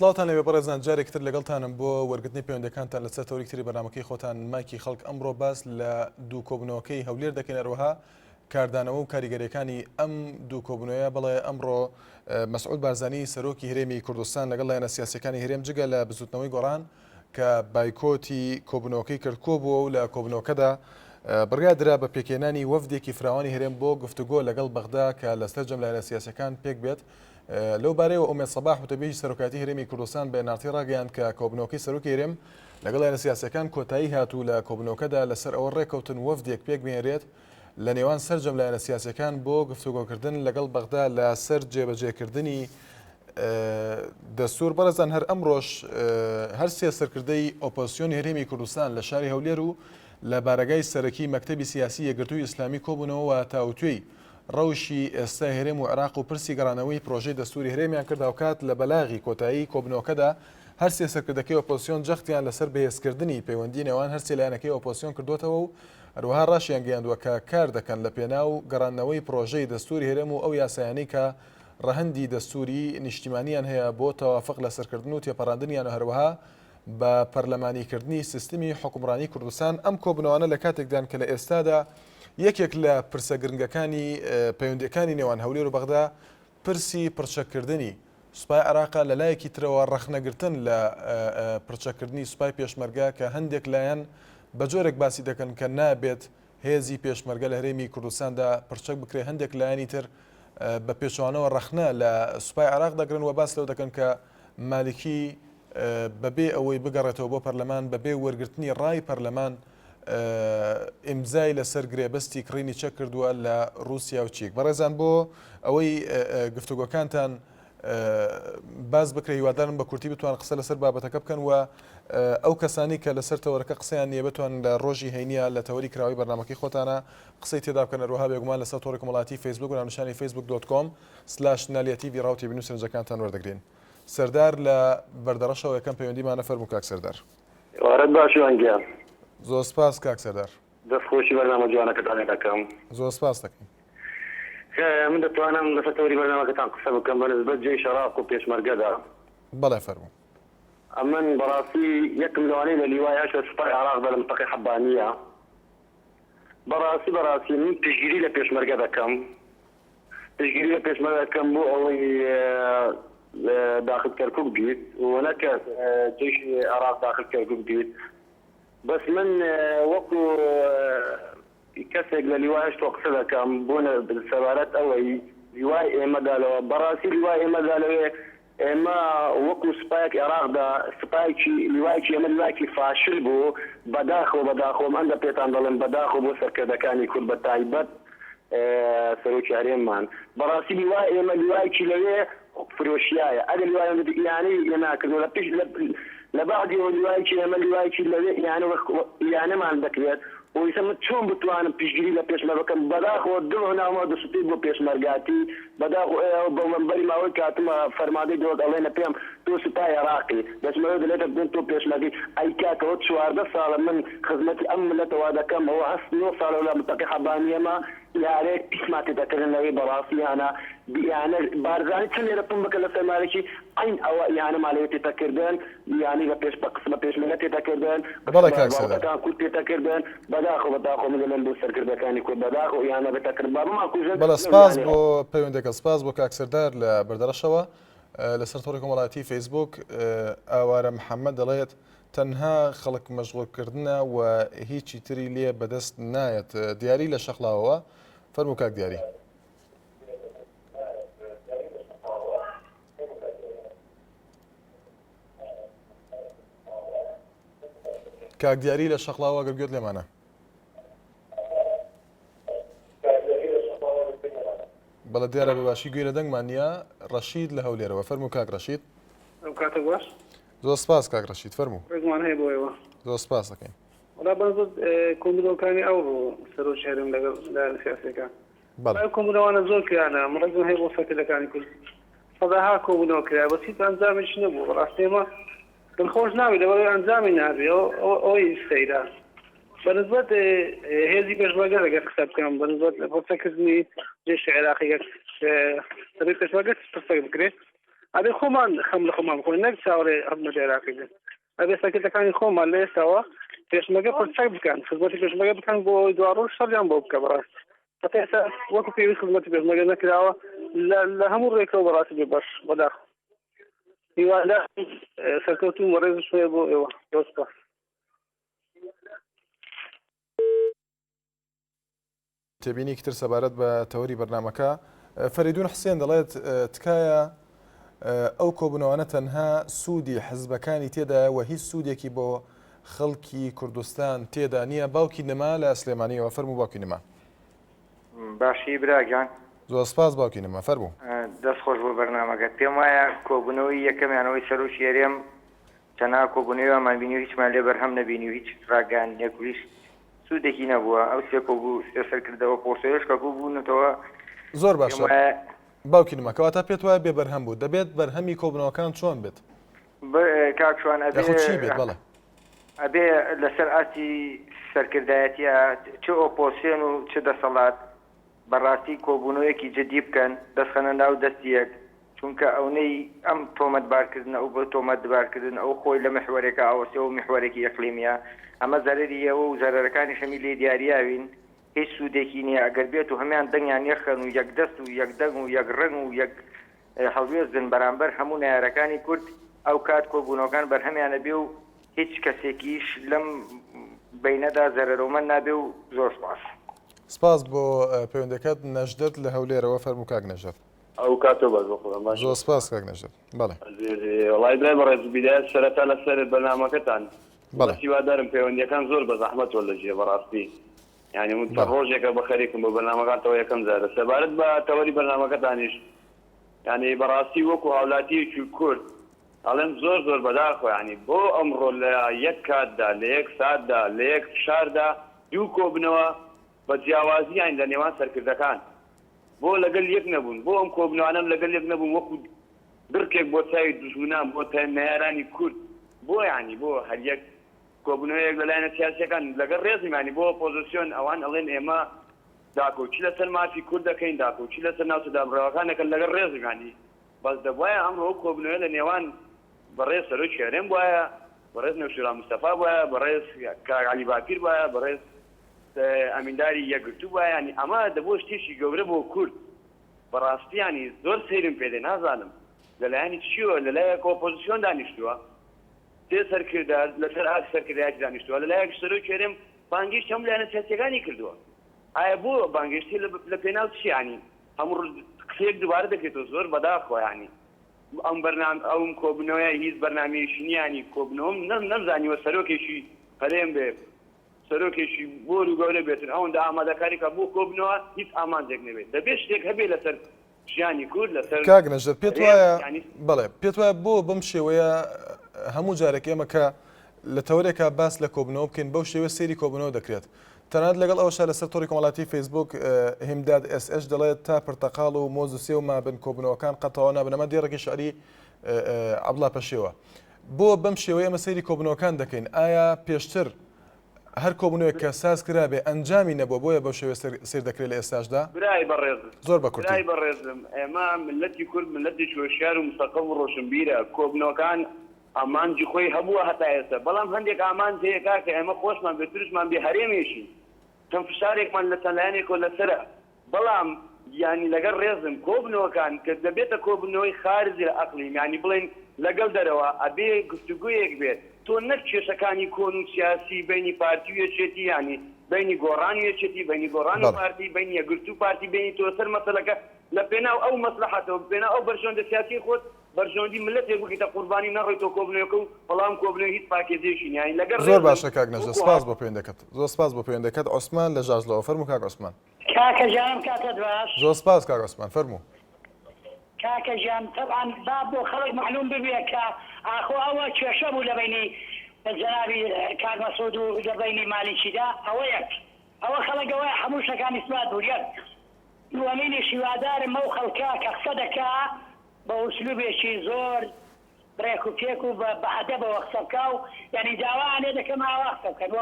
سڵاتان لێ بەڕێزان جارێکتر لەگەڵتانم بۆ وەرگرتنی پەیوەندەکانتان لەسەر تەوریکتری بەرنامەکەی خۆتان مایکی خەڵک ئەمڕۆ باس لە دوو کۆبنەوەکەی هەولێر دەکەین ئەروەها کاردانەوە و کاریگەریەکانی ئەم دوو کۆبنەوەیە بڵێ ئەمڕۆ مەسعود بارزانی سەرۆکی هەرێمی کوردستان لەگەڵ لایەنە سیاسیەکانی هەرێم جگە لە بزوتنەوەی گۆڕان کە بایکۆتی کۆبنەوەکەی کرد کۆبووە و لە کۆبنەوەکەدا بڕیادرا بە پێکێنانی وەفدێکی فراوانی هەرێم بۆ گفتوگۆ لەگەڵ بەغدا کە لەسەر جەم لایەنە سیاسیەکان پێک بێت لەو بارەیەوە ئومێد سەباح وتەبێژی سەرۆکاتی هەرێمی کوردستان بە نارتی ڕاگەیاند کە کۆبنەوەکەی سەرۆکی هەرێم لەگەڵ لایەنە سیاسیەکان کۆتایی هاتوو لە کۆبنەوەکەدا لەسەر ئەوە ڕێکەوتن وەفدێک پێک بێنرێت لە نێوان سەرجەم لایەنە سیاسیەکان بۆ گفتوگۆکردن لەگەڵ بەغدا لە سەر جێبەجێکردنی دەستور. بەڕێزان هەر ئەمڕۆژ هەر سێ سەرکردەی ئۆپۆزیسیۆنی هەرێمی کوردستان لە شاری هەولێر و لە بارگای سەرەکی مەکتەبی سیاسی یەکگرتووی ئیسلامی کۆبوونەوە و تاوتوێی ڕەوشی ئێستا هەرێم و عێراق و پرسی گەڕانەوەی پرۆژەی دەستوری هەرێمیان کرد و کات لە بەلاغی کۆتایی کۆبنەوەکەدا هەر سێ سەرکردەکەی ئۆپۆزیسیۆن جەختیان لەسەر بەهێزکردنی پەیوەندی نێوان هەر سێ لایەنەکەی ئۆپۆزیسیۆن کردوتەوە و هەروەها ڕاشیان گەیاندووە کە کار دەکەن لە پێناو گەڕانەوەی پرۆژەی دەستوری هەرێم و ئەو یاسایانەی کە ڕەهەندی دەستوری نیشتیمانیان هەیە بۆ تەوافق لە سەرکردن و تێپەڕاندنیان و هەروەها بە پەرلەمانیکردنی سیستمی حکومڕانی کوردستان. ئەم کۆبنەوانە لە کاتێکدان کە لە ئێستادا یەکێک لە پرسە گرنگەکانی پەیوەندیەکانی نێوان هەولێر و بەغدا پرسی پرچەکردنی سوپای عێراقا لە لایەکی ترەوە ڕەخنەگرتن لە پرچەکردنی سوپای پێشمەرگە کە هەندێک لایەن بە جۆرێک باسی دەکەن کە نابێت هێزی پێشمەرگە لە هەرێمی کوردستاندا پرچەک بکرێت. هەندێک لایەنی تر بە پێچوانەوە ڕەخنە لە سوپای عێراق دەگرن و باس لەو دەکەن کە مالکی بەبێ ئەوەی بگەڕێتەوە بۆ پەرلەمان بەبێ وەرگرتنی ڕای پەرلەمان ئیمزای لەسەر گرێبەستی کڕینی چەک کردووە لە رووسیا و چیک. بەڕێزان بۆ ئەوەی گفتوگۆکانتان باز بکرێ هیوادارم بە کورتی بتوان قسە لەسەر بابەتەکە بکەن و ئەو کەسانی کە لەسەر تەوەرەکە قسەیان نییە بتوان لە ڕۆژی هەینیە لە تەوەری کراوی بەرنامەکەی خۆتانە قسەی تێدا بکەن هەروەها بێگومان لەسەر تۆڕی کۆمەڵایەتی فیسبوک و ناونیشانی facebook.com/نالیەتی ڤراو تێبین و سەرنجەکانتان وەردەگرین. سەردار لە بەردەڕەشەوە یەکەم پەیوەندیمانە فەرموو کاک سەردار. وارد باشی وانگیان. زۆر سپاس کاک سەردار. دەستخۆشی بەرنامە جوانەکەتان دەکەم. زۆر سپاس دەکەین. من دەتوانم لەسەر تەوری بەرنامەکەتان قسە بکەم بەنسبەت جێی عێراق و پێشمەرگەدا. بەڵێ فەرموو. ئەمن بەڕاستی یەکم لەوانەی لە لیوای هەشت سوپای عێراق بە لە منتەقەی حەبانیە. بەڕاستی من پشتگیری لە پێشمەرگە دەکەم. پشتگیری لە پێشمەرگە دەکەم بۆ ئەوەی داخل کەرکوک بیت و نەکە جێشی عێراق داخل کەرکوک بیت. بەس من وەکو کەسێک لە لیوای هەشت قسە دەکەم بۆ سەبارەت ئەوەی لیوای ئێمەدالەوە بەڕاستی لیوای ئێمەدالەوێ ئێمە وەکو سوپایەک عێراقدا سوپایکی لیوایکی ئێمە لیوایکی فاشل بوو بەداخەوە من دە پێتان دەڵێن بەداخەوە بۆ سەرکردەکانی کورد بە تایبەت سەرۆکی هەرێممان بەڕاستی لیوای ئێمە لیوایکی لەوێ فرۆشیایە ئەگە لیوای یانی ناکردو لە پێش لە بعدی ئەو لیوایکی ئێمە لیوایکی لەوێ یانەمان دەکرێت و ئیسەمە چۆن بتوانم پشتگیری لە پێشمەرگەکەم بەداخەوە دڵ دەسووتێت بۆ پێشمەرگاتی بەداخەوە بە منبەری ماوەی کاتمە فەرمادەی دەوت ئەڵێنە پێم تۆ سوپای عێراقی دەچمەوێت دەلێتە بن تۆ پێشمەرگی ئەی کاکەوە 14 ساڵە من خزمەتی ئەم ملەتەوە دەکەم ئەوە 9 ساڵە لە منتەقەی حەبانیەمە یارێک پیسماتی دەکردن لەوەی بەڕاستی یانە یانە بارزانی چەند لێرە پم بکە لە سەرمارێکی ئەین ئەوە یانە مالەوێت تێتەکردن یانی بە قسمە پێشمەرگە تێتەکردن قسەکان کورد تێتەکردن بەداخەوە مدەڵێن بۆ سەرکردەکانی کورد بەداخەوە یانە بێتەکرد بەڵە سپاس بۆ پەیوەندەکە سپاس بۆ کاک سەردار لە بەردەڕەشەوە لەسەر تۆڕی کۆمەڵایەتی فیسبوک ئاوارە محەممەد دەڵێت تەنها خەڵک مەشغوڵکردنە و هیچی تری لێ بەدەست نایەت دیاری لە شەخلاوەوە فەرموو کاک دیاری. کاک دیاری لە شەخلاوە گەر گوێت لێمانە. بەڵە دیارە بەباشی گوێ لە دەنگمان نییە. ڕەشید لە هەولێرەوە فەرموو کاک ڕەشید. کاتە باش زۆر سپاس کاک ڕەشید فەرموو. ڕێزمان هەیە بۆیەوە. زۆر سپاس دەکەین. وڵا بەنسبەت کۆمبینەوەکانی ئەو سەرۆکی هەرێم لەگەڵ لایەنە سیاسیەکان کۆمبینەوانە زۆر کریانە ڕێزمان هەیە بۆ سەرکردەکانی کورد سەداها کۆمبینەوە کرا بەچیت ئەنجامیش نەبوو بەڕاستی ئێمە دڵخۆش ناوی لەبەرەوەی ئەنجامی نابێ ئەوەی سەیرا بەنسبەت هێزی پێشمەرگە لەگەر قسە بکەم بەنسبەت لە پرسەکردنی جێشی عێراقی سەرۆکی پێشمەرگە قسە بکرێت ئەبێ خۆمان خەم لە خۆمان بخۆین نەک چاوەڕێ حکوومەت عێراقیکردن ئەبێ سەرکردەکانی خۆمان لە ئێستاوە پێشمەگە پرسەک بکەن خزمەتی پێشمەگە بکەن بۆ دوای ڕۆژ شەڕیان بۆ بکە بەڕاست هەتا ئێستا وەکو پێویست خزمەتی پێشمەگە نەکراوە لە هەموو ڕێکەوە بەڕاستی بێ بەش بەداخ هیوادار سەرکەوتوو وەڕێز شوێ بۆ ئێوە سپاس تێبینی کتر سەبارەت بە تەوەری بەرنامەکە فەریدون حسێن دەڵێت تکایە ئەو کۆبوونەوەنە تەنها سوودی حزبەکانی تێدایە و هیچ سوودێکی بۆ خەڵکی کوردستان تێدا نییە باوکی نەما لە سلێمانیەوە فەرموو باوکی نەما باشی براگیان زۆر سپاس باوکی نەما فەرموو دەست خۆش بۆ بەرنامەکەت پێم وایە کۆبوونەوەی یەکەمیانەوەی سەرۆک هێرێم چەنا کۆبوونەوەیمان بینی و هیچمان لێ بەرهەم نەبینی و هیچ ڕاگەیاندنێک و هیچ سوودێکی نەبووە ئەو سێ کۆبوو سێ سەرکردەوە پۆستۆیەش کە بوونەوە زۆر باشە باوکی نەما کەواتە پێت وایە بێ بەرهەم بوو دەبێت بەرهەمی کۆبوونەوەکان چۆن بێت کاکشوان چی بێت بەڵێ ئەبێ لەسەر ئاسی سەرکردایەتیە چه ئۆپۆسیۆن و چه دەسەڵات بەڕاستی کۆبوونەوەیەکی جدی بکەن دەستخەنە ناو دەستیەک چونکە ئەوەی ئەم تۆمەتبارکردن ئەو بۆ تۆمەتبارکردن ئەو خۆی لە محورێکە ئاوەسێ و محورێکی ئەقلیمیە ئەمە زەرریەوە و زەرەرەکانی شەمی لێ دیاریاوین هیچ سوودێکی نییە ئەگەر بێت و هەمان دەنگیان یەخەن و یەک دەست و یەک دەنگ و یەک ڕنگ و یەک هەڵوێزن بەرامبەر هەموو نارەکانی کورد ئەو کات کۆبوونەوەکان بەرهەمیانە بێ و هیچ کەسێکیش لەم بینەدا زەرەرۆمە نابێ و زۆر سپاس بۆ پەیوەندەکەت نەژدەت لە هەولێرەوە فەرموو کاک نەژدەت ئەو کاتۆ باش زۆر سپاس کاک نەژدەت بەڵێ وڵای برای بەڕێز بیدایەت سەرەتا لەسەر بەرنامەکەتان هیوادارم پەیوەندیەکان زۆر بە زەحمەت وەرلەژێ بەڕاستی یعنی ڕۆژێکە بە خەریکم بۆ بەرنامەکانتەوە یەکەم جارە سەبارەت بە تەوەری بەرنامەکەتانیش یعنی بەڕاستی وەکو هاوڵاتیەکی کورد ئەڵێم زۆر زۆر بەداخۆ ینی بۆ ئەمڕۆ لە یەک کاتدا لە یەک ساتدا لە یەک شاردا دوو کۆبنەوە بە جیاوازیان لە نێوان سەرکردەکان بۆ لەگەل یەک نەبوون بۆ ئەم کۆبنەوانم لەگەل یەک نەبوون وەکو درکێک بۆ چاوی دوژمنان بۆ تا نەیارانی کورد بۆ ینی بۆ هەر یەک کۆبنەوەیەک لەلایەنە سیاسیەکان لەگەڵ ڕێزیمانی بۆ پۆزیسیۆن ئەوان ئەڵێن ئێمە داکۆچی لەسەر مافی کورد دەکەین داکۆچی لەسەر ناوچەدابڕەوەکانەکەن لەگەڵ ڕێزیمانی بەس دەبواە ئەمڕۆ کۆبنەوە لە نێوان بەڕێز سەرۆک هێرێم وایە بەڕێز نەوشیرا مستەفا وایە بەڕێز عەلی باپیر وایە بەڕێز ئەمینداری یەکگرتوو وایە ینی ئەمە دەبۆ شتێکی گەورە بۆ کورد بەڕاستی ینی زۆر سەیرم پێدێ نازانم لەلایەنی چیوە لەلایەک ئۆپۆزیسیۆن دانیشتووە سێ سەرکردار لەسەر ئاک سەرکردایەتی دانیشتووە لەلایەک سەرۆک هێرێم بانگشت هەموو لایەنە سیاسیەکانی کردووە ئایا بۆ بانگشتی لە پێناو چی ینی هەموو قسەیەک دووبارە دەکرێتەوە زۆر بەداخۆ ینی ئەم بەرنامە ئەوم کۆبنەوەی هیچ بەرنامەیەکی نیانی کۆبنەوەم نەمزانیوە سەرۆکێکی هەرێم بێ سەرۆکێکی بۆر و گەورە بێتن ئەوەندە ئامادەکاری کە بۆ کۆبنەوە هیچ ئامانجێک نەبێت دەبێت شتێک هەبێ لەسەر ژیانی کورد لەسەر کاک نەژدەت پێت وایە بەڵێ پێت وایە بۆ بەم شێوەیە هەموو جارێک ئێمە کە لە تەورێکە باس لە کۆبنەوە بکەین بەو شێوە سێری کۆبنەوە دەکرێت تەنانەت لەگەڵ ئەوەشە لەسەر تۆڕی کۆمەڵاتی فەیسبوک هیمداد SH دەڵێت تا پرتەقاڵ و مۆز و سێ و مابن کۆبنەوەکان قەتەوە نابن ئەمە دیێڕێکی شعری عەبدوڵڵا پەشێوە بۆ بەم شێوەیە ئێمە سەیری کۆبنەوەکان دەکەین ئایا پێشتر هەر کۆبنەوەک کە ساز کرابێ ئەنجامی نەبووە بۆیە بەو شێوە سیر دەکرێت لە ئێستاشدا برای بەڕێزم زۆر بە کورتی برای بەڕێزم ئێمە ملەتی کورد ملەتی شۆشیار و مستەقڵ و ڕۆشنبیرە کۆبنەوەکان ئامانجی خۆی هەبووە هەتا ئێستا بەڵام هەندێک ئامانج هەیە کاکە ئێمە خۆشمان بێترشمان بێ هەرێمێشین چەند فشارێکمان لە چەندلایەنێکۆ لەسرە بەڵام ینی لەگەڵ ڕێزم کۆبنەوەکان کە دەبێتە کۆبنەوەی خارجی لە ئەقلیم ینی بڵێن لەگەڵ دەرەوە ئەبێ گفتوگویەک بێت تۆ نەک کێشەکانی کۆن و سیاسی بینی پارتی و یەکێتی ینی بینی گۆڕان و یەکێتی بینی گۆڕان و پارتی بینی یەکگرتوو پارتی بینی تۆ سەر مەسەلەکە لە پێناو ئەو مەسلحەتەوە پێناو ئەو بەرژۆندە سیاسی خۆت بەرژۆندی ملەتێک بکەیتە قوربانی نەڕۆیتەوە کۆبنەوەکە و بەڵام کۆبنەوە هیچ پاکێزێکی نیە لەگەڵ زۆر باشە کاک نەژدەت سپاس بۆ پەیوەندەکەت زۆر سپاس بۆ پەیوەندەکەت عوسمان لە ژاژلەوە فەرموو کاک عوسمان کاکە جانم کاتت باش زۆر سپاس کاک عوسمان فەرموو کاکە جان طبعا باب بۆ خەڵک معلوم ببێ کە ئاخۆ ئەوە کێشە بوو لە بینی جەنابی کاک مەسعود و لەبینی مالیکیدا ئەوە یەک ئەوە خەڵک ئەوەیە هەموو شتەکان ئیسبات بوو یەک دووەمینیش هیوادارم ئەو خەڵکا کە قسە دەکا بە ئوسلوبێکی زۆر برێک و تێک و بە ئەدەبەوە قسە بکا و یعنی داوایان لێ دەکەم ئاوا قسە بکەن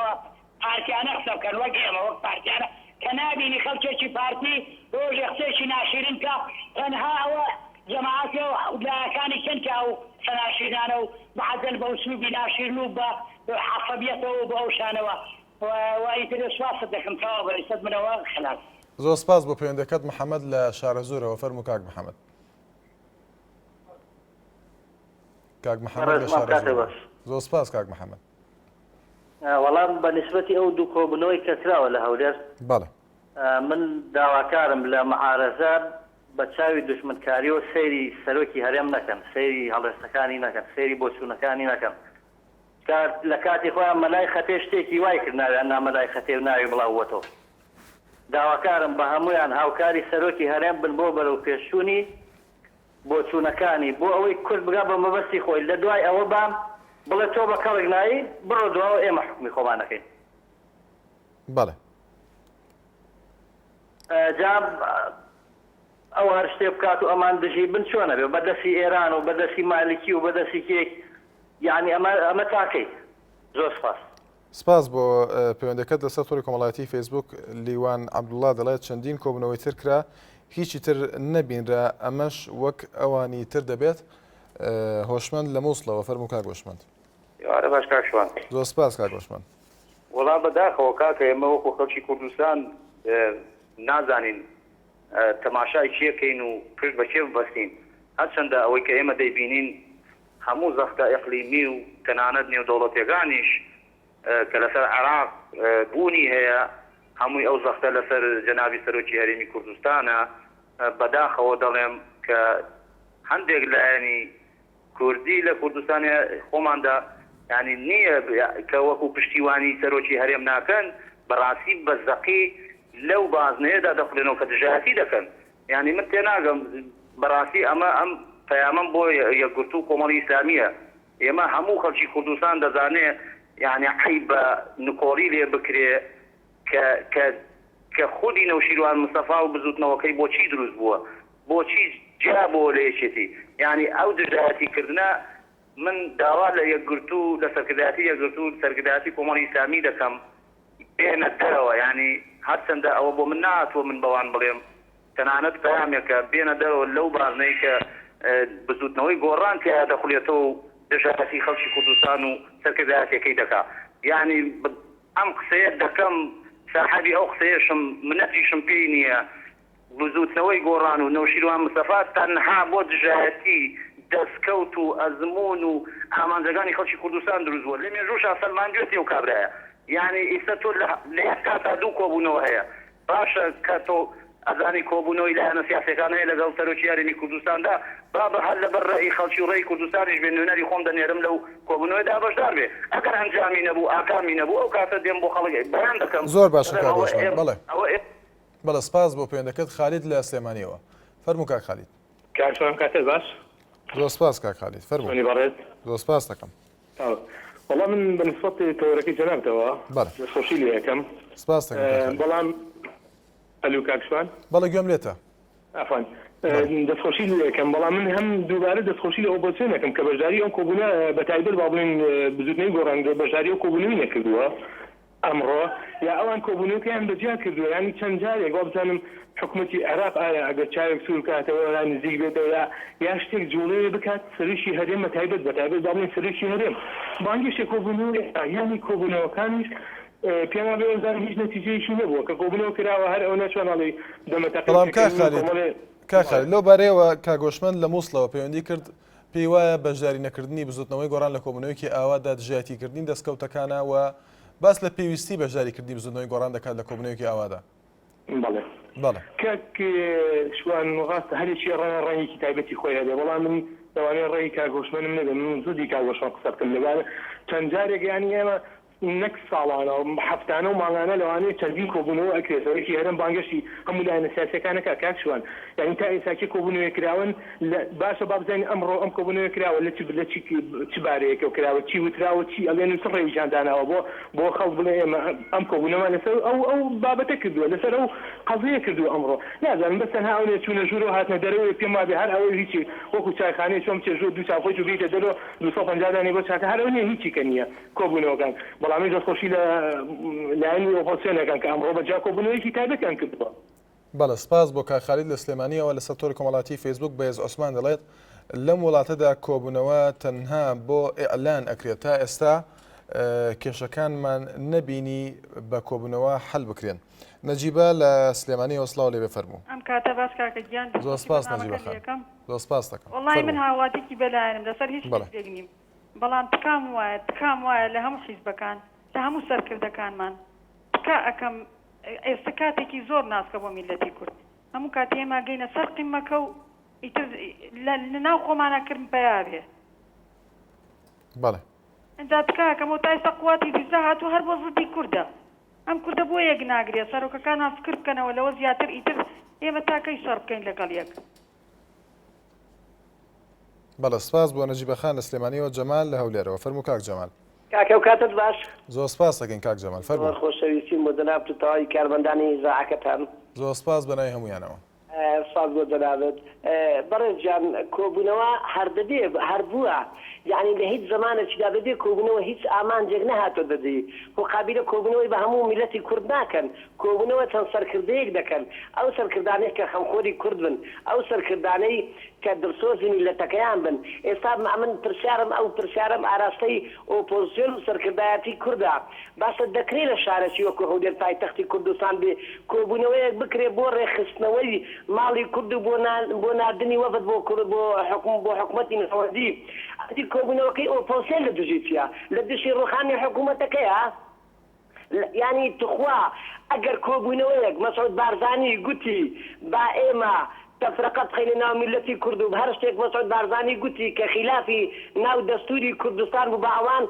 پارتیانە قسە بکەن وەک ئێمە وەک پارتیانە کە نابینی خەڵکێکی پارتی ڕۆژێ قسێکی ناشرین کە تەنها ئەوە جەماعەتی و لایەکانی کەنکا و سەناشینانە و بەعەزەل بە وسلوبی ناشرین و بە عەسەبیەتەوە و بە ئەو شانەوە و ئیتر سواست دەکەم تەواو بەڕێسەت منەوە خلاص. زۆر سپاس بۆ پەیوەندەکەت محەممەد لە شارە زۆرەوە. فەرموو کاک محەممەد. کاک محەممەد لە شارە زۆر. زۆر سپاس کاک محەممەد. وەڵام بە نسبەتی ئەو دوو کۆبوونەوەی کەسراوە لە هەولێر بەڵێ من داواکارم لە مەعارەزات بە چاوی دژمنکاری و سەیری سەرۆکی هەرێم نەکەن، سەیری هەڵێستەکانی نەکەن، سەیری بۆچوونەکانی نەکەن. لە کاتی خۆیان مەلای خەتێ شتێکی وای کردناوێ ئەنا مەلای خەتێ و ناوی بڵاوەتەوە. داواکارم بە هەمویان هاوکاری سەرۆکی هەرێم بن بۆ بەرەو پێشچوونی بۆچوونەکانی بۆ ئەوەی کورد بگا بە مەبەستی خۆی لە دوای ئەوە بام بڵێ تۆ بە کەڵێک نایی بڕۆ دواوە ئێمە حکمی خۆمانەکەین. بەڵێ جاب ئەو هەر شتێ بکات و ئەمان دژی بن چۆنە بێ بەدەستی ئێران و بەدەستی مالکی و بەدەستی کێک یعنی ئەمە تاکەی. زۆر سپاس. سپاس بۆ پەیوەندەکەت لەسەر تۆڕی کۆمەڵایەتی فەیسبوک لیوان عەبدوڵڵا دەڵێت چەندین کۆبوونەوەی تر کرا هیچی تر نەبینرا ئەمەش وەک ئەوانی تر دەبێت. هۆشمەند لە مووسڵەوە. فەرموو کاک هۆشمەند. یارە باش کاک شوان. زۆر سپاس کاک هۆشمەند. وەڵام بەداخەوە کاکە ئێمە وەکو خەڵکی کوردستان نازانین تەماشای چیەکەین و پشت بە چێ ببەستین. هەرچەندە ئەوەی کە ئێمە دەیبینین هەموو زەختە ئیقلیمی و تەنانەت نێودەوڵەتیەکانیش کە لەسەر عێراق بوونی هەیە هەمووی ئەو زەختە لەسەر جەنابی سەرۆکی هەرێمی کوردستانە. بەداخەوە دەڵێم کە هەندێک لایەنی کوردی لە کوردستانی خۆماندا ینی نییە کە وەکو پشتیوانی سەرۆکی هەرێم ناکەن بەڕاستی بەزەقی لەو بازنەیەدا دەخڵێنەوە کە دژایەتی دەکەن. ینی من تێناگەم بەڕاستی ئەمە ئەم پەیامەم بۆ یەکگرتوو و کۆمەڵی ئیسلامیە. ئێمە هەموو خەڵکی کوردستان دەزانێ یعنی حی بە نکۆڵی لێ بکرێ کە خودی نەوشیروان مستەفا و بزوتنەوەکەی بۆچی دروست بووە، بۆچی جا بۆ لە یەکێتی. یعنی ئەو دژایەتیکردنە من داوا لە یەکگرتوو لە سەرکردایەتی یەکگرتوو سەرکردایەتی کۆمەڵی ئیسلامی دەکەم بێنە دەرەوە. ینی هەرچەندە ئەوە بۆ من نهاتوە من بەوان بڵێم تەنانەت پەیامێکە بێنە دەرەوە لەو بازنەی کە بزوتنەوەی گۆڕان تیا دەخولێتەوە و دژایەتی خەڵکی کوردستان و سەرکردایەتەکەی دەکا. یعنی ئەم قسەیە دەکەم ساحەبی ئەو قسەیەشم منەتیشم پێی نییە. بزوتنەوەی گۆڕان و نەوشیروان مستەفا تەنها بۆ دژایەتی دەستکەوت و ئەزمون و ئامانجەکانی خەڵکی کوردستان دروست بووە. لە مێژووشا سەلمانگوێتی ئەو کابرایە. یعنی ئێستا تۆ لە کاتا دوو کۆبوونەوە هەیە. باشە کە تۆ ئەزانی کۆبوونەوەی لایەنە سیاسەکان هەیە لەگەڵ سەرۆکی هەرێمی کوردستاندا با بە هەر لەبەر ڕێی خەڵکی و ڕێی کوردستانیش بێ نوێنەری خۆم دەنێرم لەو کۆبوونەوەیدا بەشدار بێ. ئەگەر ئەنجامی نەبوو ئاکامی نەبوو ئەو کاتە دێم بۆ خەڵک بەیان دەکەم. زۆر باشە کاک هۆشمەند. بەڵێ سپاس بۆ پەیوەندەکەت. خالید لە سلێمانیەوە. فەرموو کاک خالید. کاک شوان کاتێ باش. زۆر سپاس کاک خالید. فەرموو. زۆر سپاس دەکەم. وەڵام من بەنسبەتی تۆڕەکەی جەنابتەوە دەستخۆشی لێ یەکەم. سپاس دەکەم. بەڵام ئەلو کاک شوان بەڵێ گوێم لێتە. ئافان دەستخۆشی لێ یەکەم. بەڵام من هەم دووبارە دەستخۆشی لە ئۆپۆزیسیۆنەکەم کە بەشداری ئەم کۆبوونە بەتایبەت با بڵێن بزوتنەی گۆڕانگە بەشداری ئەو کۆبوونەوەی نەکردووە ئەمڕۆ یا ئەوان کۆبوونەوەکەیان بەجیا کردووە. ینی چەند جارێک وا بزانم حکوومەتی عێراق ئەگەر چاوێک سوور کاتەوە یا نزیک بێتەوە یا شتێک جوڵەیە بکات سەرشی هەرێم بەتایبەت با بڵێن سەرشی هەرێم بانگیشتێ کۆبوونەوە ینی کۆبوونەوەکانیش پێما بێ زانم هیچ نەتیجەیەکی نەبووە کە کۆبوونەوە کراوە هەر ئەو نەچوانڵی بەڵام کاک خالید لەو بارەیەوە کاک هۆشمەند لە مووسڵەوە پەیوەندی کرد پێی وایە بەشداری نەکردنی بزوتنەوەی گۆڕان لە کۆبوونەوەیەکی ئاوادا دژایەتیکردنی دەستکەوتەکانە و باس لە پێویستی بەشداریکردنی بزوتنەوەی گۆڕان دەکات لە کۆبوونەوەیەکی ئاوادا. بەڵێ کاک شوان ڕاستە هەرێکی ڕێنێکی تایبەتی خۆی هەبێ. بەڵام من لەوانەیە ڕێی کاک هۆشمەندم نەبێ. من زودی کاک هۆشمەند قسە بکەم لەبارە چەند جارێک یانی ئێمە نەک ساڵانە و هەفتانە و ماڵانە لەوانەیە چەندین کۆبوونەوە ئەکرێت سەرۆکی هەرێم بانگەشتی هەموو لایەنە سیاسیەکانەکە کاک شوان. یعنی تا ئێستاکە کۆبوونەوەی کراون باشە با بزانین ئەمڕۆ ئەم کۆبوونەوەی کراوە لە چ بارەیەکەوە کراوە چی وتراوە چی ئەڵێن چ ڕێویشان داناوە بۆ خەڵک بڵێ ئێمە ئەم کۆبوونەوە لەسەر ئەو بابەتە کردووە لەسەر ئەو قەزەیە کردووە ئەمڕۆ. نازانم بەس تەنها ئەوێ چوونە ژوورەوە هاتنە دەرەوەی پێم وابێ هەر ئەوەی هیچی وەکو چایخانەی چۆم چێژۆ دوو چاپۆی و بیتە دەرەوە 250 دانەی بۆ چاکە هەر ئەو نییە هیچی کە نییە کۆبوونەوەکان. بەڵامی دەستخۆشی لایەنی ئۆپۆزیسیۆنەکان کە ئەمڕۆ بەجا کۆبوونەوەیەکی تایبەتیان کردووە. بەڵێ سپاس بۆ کاک خالید لە سلێمانیەوە لەسەر تۆری کۆمەڵاتی فیسبوک بەهێز عوسمان دەڵێت لەم وڵاتەدا کۆبوونەوە تەنها بۆ ئیعلان ئەکرێت تا ئێستا کێشەکانمان نەبینی بە کۆبوونەوە حەل بکرێن. نەجیبە لە سلێمانی وەسڵاو لێ بفەرموو. ئەم کاتە باس کاکە گیان زۆر سپاس نەجیبە خان. زۆر سپاس دەکەم. وەڵای من هاواتێکی بەلایەنم لەسەر هیچ شتێک نیم. بەڵام تکام وایە لە هەموو حیزبەکان لە هەموو سەرکردەکانمان تکا ئەەکەم ئێستا کاتێکی زۆر ناسکە بۆ میلەتی کورد. هەموو کاتی ئێمە گەینە سەر قیمەکە و لە ناو خۆمانەکردن پەیاوێ. بەڵێ. ئەجا تکاکەم تا ئێستا قوواتی دیزا هاتوو هەر بۆ زڵدی کووردە. ئەم کووردە بۆ یەک ناگرێت سەرۆکەکانان فکر بکەنەوە لەوە زیاتر ئیتر ئێمە تاکەی سەر بکەین لەگەڵ یەک. بەڵێ سپاس بۆ نەجیبە خان لە سلێمانیەوە جەمال لە هەولێرەوە فەرموو کاک جەمال. کاکە و کاتت باش. زۆر سپاس دەکەین کاک جەمال فەرموو. خۆشەویستیم بۆ جەناب تەواوی کارمەندانی ئیزاعەکەتان. زۆر سپاس بەناوی هەموویانەوە. سپاس بۆ جەنابەت. بەڕێز جان کۆبوونەوە هەر بووە. یعنی لە هیچ زمانێکیدا بەبێ کۆبوونەوە هیچ ئامانجێک نەهاتۆ دەدەی. مقابلە کۆبوونەوەی بە هەموو میلەتی کورد ناکەن. کۆبوونەوە چەند سەرکردەیەک دەکەن. ئەو سەرکردانەی کە خەمخۆری کورد بن، ئەو سەرکردانەی کە دڵسۆزی میلەتەکەیان بن. ئێستا من پرسیارم ئەو پرسیارم ئاراستەی ئۆپۆزیسیۆن و سەرکردایەتی کوردە. باشە دەکرێت لە شارەکی وەکو هەولێر پایتەختی کوردستان بێ کۆبوونەوەیەک بکرێ بۆ ڕێخستنەوەی ماڵی کورد و بۆ ناردنی وەفد بۆ حکوومەتی نەوەندی. ئەدی کۆبوونەوەکەی ئۆپۆزیسیۆن لە دژی چیە؟ لە دژی ڕوخانی حکوومەتەکەیە؟ یعنی تخوا ئەگەر کۆبوونەوەیەک مەسعود بارزانی گوتی با ئێمە تفرقه بخەینە ناو میلەتی کورد و هەر شتێک مەسعود بارزانی گوتی کە خلافی ناو دەستوری کوردستان بوو بە ئەوان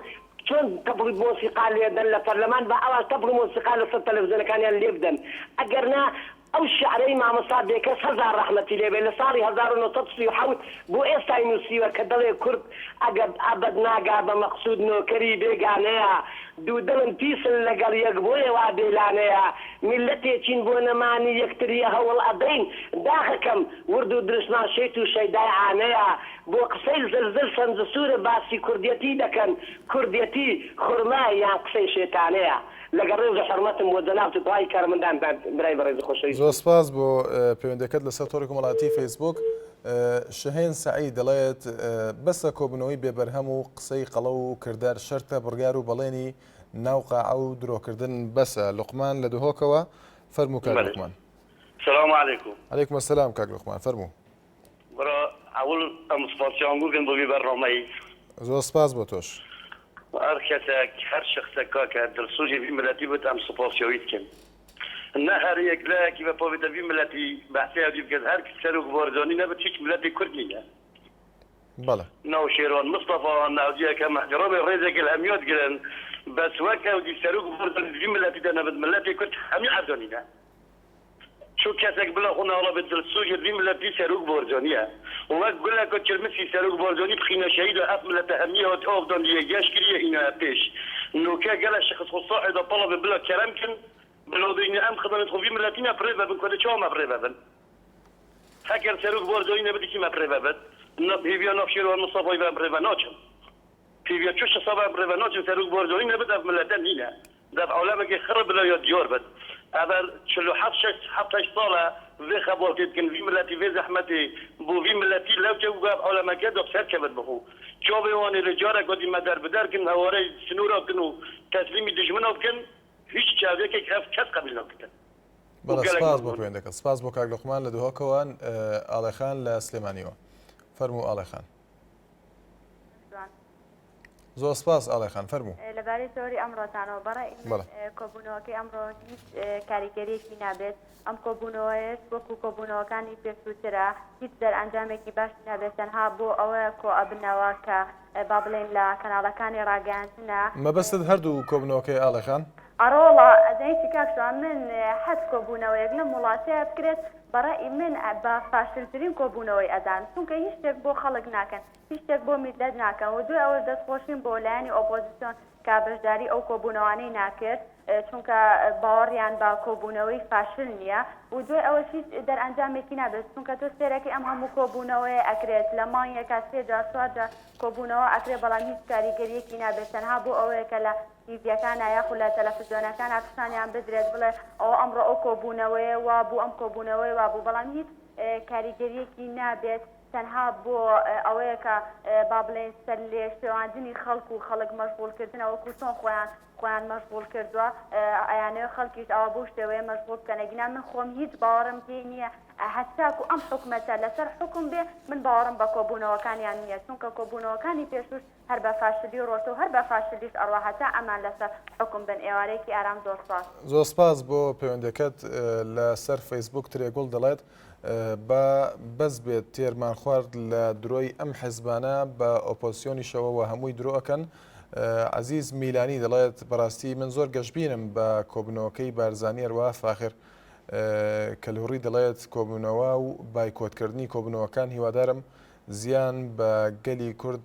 چۆن تەبڵی مۆسیقا لێدەن لە پەرلەمان بە ئەوان تەبڵی مۆسیقا لەسەر تەلەڤیزیۆنەکانیان لێ بدەن. ئەگەر نا ئەو شعرەی مامۆستا بێکەس هەزار ڕەحمەتی لێبێ لە ساڵی 1937 بۆ ئێستا نووسیوە کە دەڵێ کورد ئەگەر ئابەد ناگا بە مەقسوود نۆکەری بێگانەیە دوودڵن پیسن لەگەڵ یەک بۆیە وا بێلانەیە میلەتێکین بۆ نەمانی یەکتریە هەوڵ ئەدەین داخەکەم ورد و درستمان شێت و شەیدای عانەیە بۆ قسەی زلزل سەنجسوورە باسی کوردیەتی دەکەن کوردیەتی خورمای یان قسەی شێتانەیە. لەگەڵ ڕێز و حرمەتم بۆ جەناب تەواوی کارمەندان برای بەڕێز خۆشەویست. زۆر سپاس بۆ پەیوەندیەکەت لەسەر تۆڕی کۆمەڵایەتی فەیسبوک. شەهێن سەعید دەڵێت بەسە کۆبوونەوەی بێبەرهەم و قسەی قەڵە و کردار شەرتە بڕگار و بەڵێنی ناو قاعە و درۆکردن بەسە. لوقمان لە دهۆکەوە فەرموو کاک لوقمان. السلام عليكم. عليكم السلام كاك لقمان فرمو. برا اول سپاسیان گوگن بۆ برنامەی. زۆر سپاس بۆ تۆش. هەر کەسێک هەر شخصێکا کە دڵسۆزی وی ملەتی بێت ئەم سوپاسیۆیت بکەن. نه هەر یەک لایەکی بە پۆڤێتە وی ملەتی بەحسەیە بکەن هەر سەر و بۆرزۆنی نەبێت هیچ ملەتی کورد نییە. بەڵێ. ناو شێرۆن مستەفا ناوجیەکە مەحجەڕۆبێ ڕێزێکی هەمیۆت گرن بەس وەکە و دی سەر و بۆرزۆنی وی ملەتی دەنەبێت ملەتی کورد هەمی عەردۆنینە. شو كاسك بلا خونا والله بدل السوجر دي ملا في ساروق بورجانيه وما تقول لك تشرمسي ساروق بورجاني بخينا شهيده اقبل تهميه وتوفضل ليجاش كريه هنا بيش انه كا قال الشخص الصاعد طلب بلا كلام كان بلا دين ام خدمه ندخل في ملاتينا بريفا بكل شو ما بريفا هكر ساروق بورجاني بدي كي ما بريفا في بيا نفشير والمصطفى يبقى بريفا نوتشن في بيا تشوش صبا بريفا نوتشن ساروق بورجاني بدا في ملاتين هنا دافع علماء خرب لا يديور بد هذا شلو حتى صالة في خبرت يمكن في ملاتي في زحمتي بو في ملاتي لو جاوب علماء كذا بسر كبد بخو شو بيواني رجالة قدي مدار بدار كن هوري سنورة كنو تسليمي دجمنه كن هیچ جاوبێک کەس قبول ناکردن. بەڵێ سپاس بۆ پەیوەندەکەت سپاس بۆ کاک لوقمان لە دووهۆکەوە ئاڵێخان لە سلێمانیەوە فەرموو ئاڵێخان. زۆر سپاس ئاڵێخان فەرموو. لەبارەی تۆری ئەمڕۆتانەوە بەڕای کۆبوونەوەکەی ئەمڕۆ هیچ کاریگەریەکی نابێت ئەم کۆبوونەوەیش وەکو کۆبوونەوەکانی پێشووترە هیچ دەرئەنجامێکی باش نابێت تەنها بۆ ئەوەیە کۆ ئەبنەوە کە با بڵێن لە کەناڵەکانی ڕاگەیاندنە. مەبەستت هەردوو کۆبوونەوەکەی ئاڵێخان؟ ئەڕۆڵە ئەدەیکی کاکشوان من حەز کۆبوونەوەیەک لە وڵاتەیە بکرێت بەڕای من بە فاشلترین کۆبوونەوەی ئەدان چونکە هیچ شتێک بۆ خەڵک ناکەن هیچ شتێک بۆ میلەت ناکەن و دوای ئەوە دەستخۆشین بۆ لایەنی ئۆپۆزیسیۆن کا بەشداری ئەو کۆبوونەوانەی ناکرد چونکە باوەڕیان با کۆبوونەوەی فاشل نییە و دوای ئەوەشی دەرئەنجامێکی نابێت چونکە تۆ سێرەکەی ئەم هەموو کۆبوونەوەی ئەکرێت لە مانگێکا 3 جار 4 جار کۆبوونەوە ئەکرێت بەڵام هیچ کاریگەریەکی نابێت تەنها بۆ ئەوەیە کە لە تیڤیەکان یاخو لە تەلەڤیزیۆنەکان پیشانیان بدرێت بڵێ ئەوە ئەمڕۆ ئەو کۆبوونەوەیە وا بوو ئەم کۆبوونەوەی وا بوو بەڵام هیچ کاریگەریەکی نابێت تەنها بۆ ئەوەیە کە با بڵێن سەر لێ شێواندنی خەڵک و خەڵک مەشغوڵکردنەوە کوچۆن خۆیان مەشغوڵ کردووە ئەیانەوە خەڵکیش ئەوە بۆ شتەوەیە مەشغوڵ بکەنەگینا من خۆم هیچ باوەڕم پێی نییە هەستاکو ئەم حکومەتە لەسەر حکم بێ من باوەڕم بە کۆبوونەوەکانیان نییە چونکە کۆبوونەوەکانی پێشوش هەر بە فاشلی ڕۆتە و هەر بە فاشلیش ئەڕوا هەتا ئەمان لەسەر حکم بن ئێوارەیەکی ئارام زۆر سپاس زۆر سپاس بۆ پەیوەندەکەت لەسەر فەیسبوک ترێگوڵ دەڵێت بە بەس بێت تێرمان خوارد لە درۆی ئەم حیزبانە بە ئۆپۆزیسیۆنیشەوە هەمووی درۆەکەن عزیز میلانی دەڵێت بەڕاستی من زۆر گەشتبینم بە کۆبنەوەکەی بارزانانی هەروە فاخر کەلوڕی دەڵێت کۆبوونەوە و بایکۆتکردنی کۆبنەوەکان هیوادارم زیان بە گەلی کورد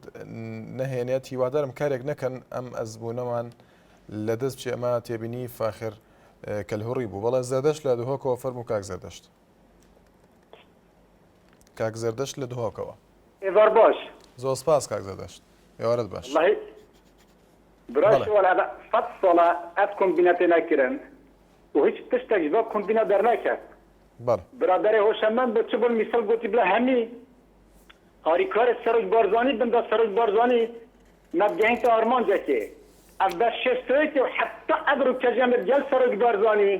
نەهێنێت هیوادارم کارێک نەکەن ئەم ئەزبوونەوان لە دەست بچێ ئەمە تێبینی فاخر کەلهوڕی بوو بەڵێ زەردەشت لە دهۆکەوە فەرموو کاک زەردەشت کاک زەردەشت لە دهۆکەوە ئێوار باش زۆر سپاس کاک زەردەشت ئێوارەت باش براش ولا 100 ساڵە ئەس کۆمبینەتێ نەکردن و هیچ تشتێک بۆ کۆمبینە دەرنەکرد برادەرێ هۆشەمەند بە چ بۆ میسەڵ گوتی بڵێ هەمی هاریکارە سەرۆک بارزانî بندا سەرۆک بارزانî نەبگەهینتە ئارمانجێکێ ئەف بە شێستەوەیەکێ و حتا ئەگرو کەژەمت گەل سەرۆک بارزانî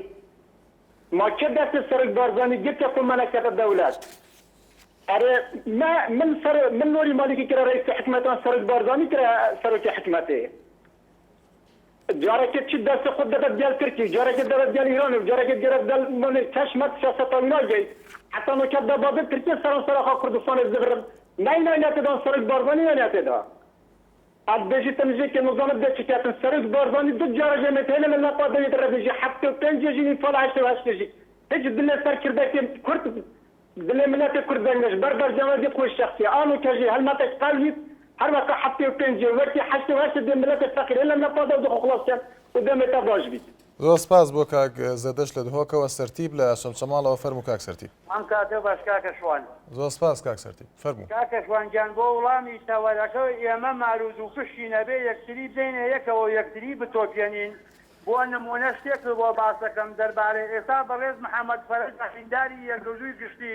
ماکە دەستە سەرۆک بارزانî گرتە کۆمەلەکەتە دەولەت ئەرێ من نۆری مالکی کرا ڕئیس حکومەتان سەرۆک بارزانî کرا سەرۆکی حکومەتێ جارێکە چی دەستە خۆت دەبێت گەل ترکی جارێکە دەبێت گەل ئیران و جارێکە دەبێت گەل کەشمەت سیاسەتان ناگەیت حتا نۆکە دەبابێت ترکیە سەرانسەرخوا کوردستانێ زبرم نایناتێدا سەرۆک بارزانî ناتێدا ئەدبێژی تەمژێکێ نظامت دەچکاتن سەرۆک بارزانî دو جارەژێمێت هێنە لە ناپا دەوێت ڕەبێژی 75 فال 88 هیچ دلێ سەرکردەکێ کورد دلێ ملەتێ کورد دەنگەش بەربەرجەمەدی خۆی شەخصی ئانو کەژی هەلمەتێک قەلویت هەر وەکە 75 وەرتی 88 دێ ملەتێ فەقیر هێنە لە ناپا دەو خلاصیان و دەمێتە باش بیت زۆر سپاس بۆ کاک زەردەشت لە دهۆکەوە سەرتیب لە شەمشەماڵەوە فەرموو کاک سەرتیب ئەم کاتێ باش کاکە شوان زۆر سپاس کاک سەرتیب فەرموو کاکە شوانگیان بۆ وڵامی تەوەرەکە ئێمە ماروز و پشتی نەبێ یەکتری بینە یەکەوە یەکتری بتۆپێنین بۆ نمونە شتێک بۆ باسەکەم دەربارەی ئێستا بەڕێز محەممەد فەرەج ئەخینداری یەکگرتووی گشتی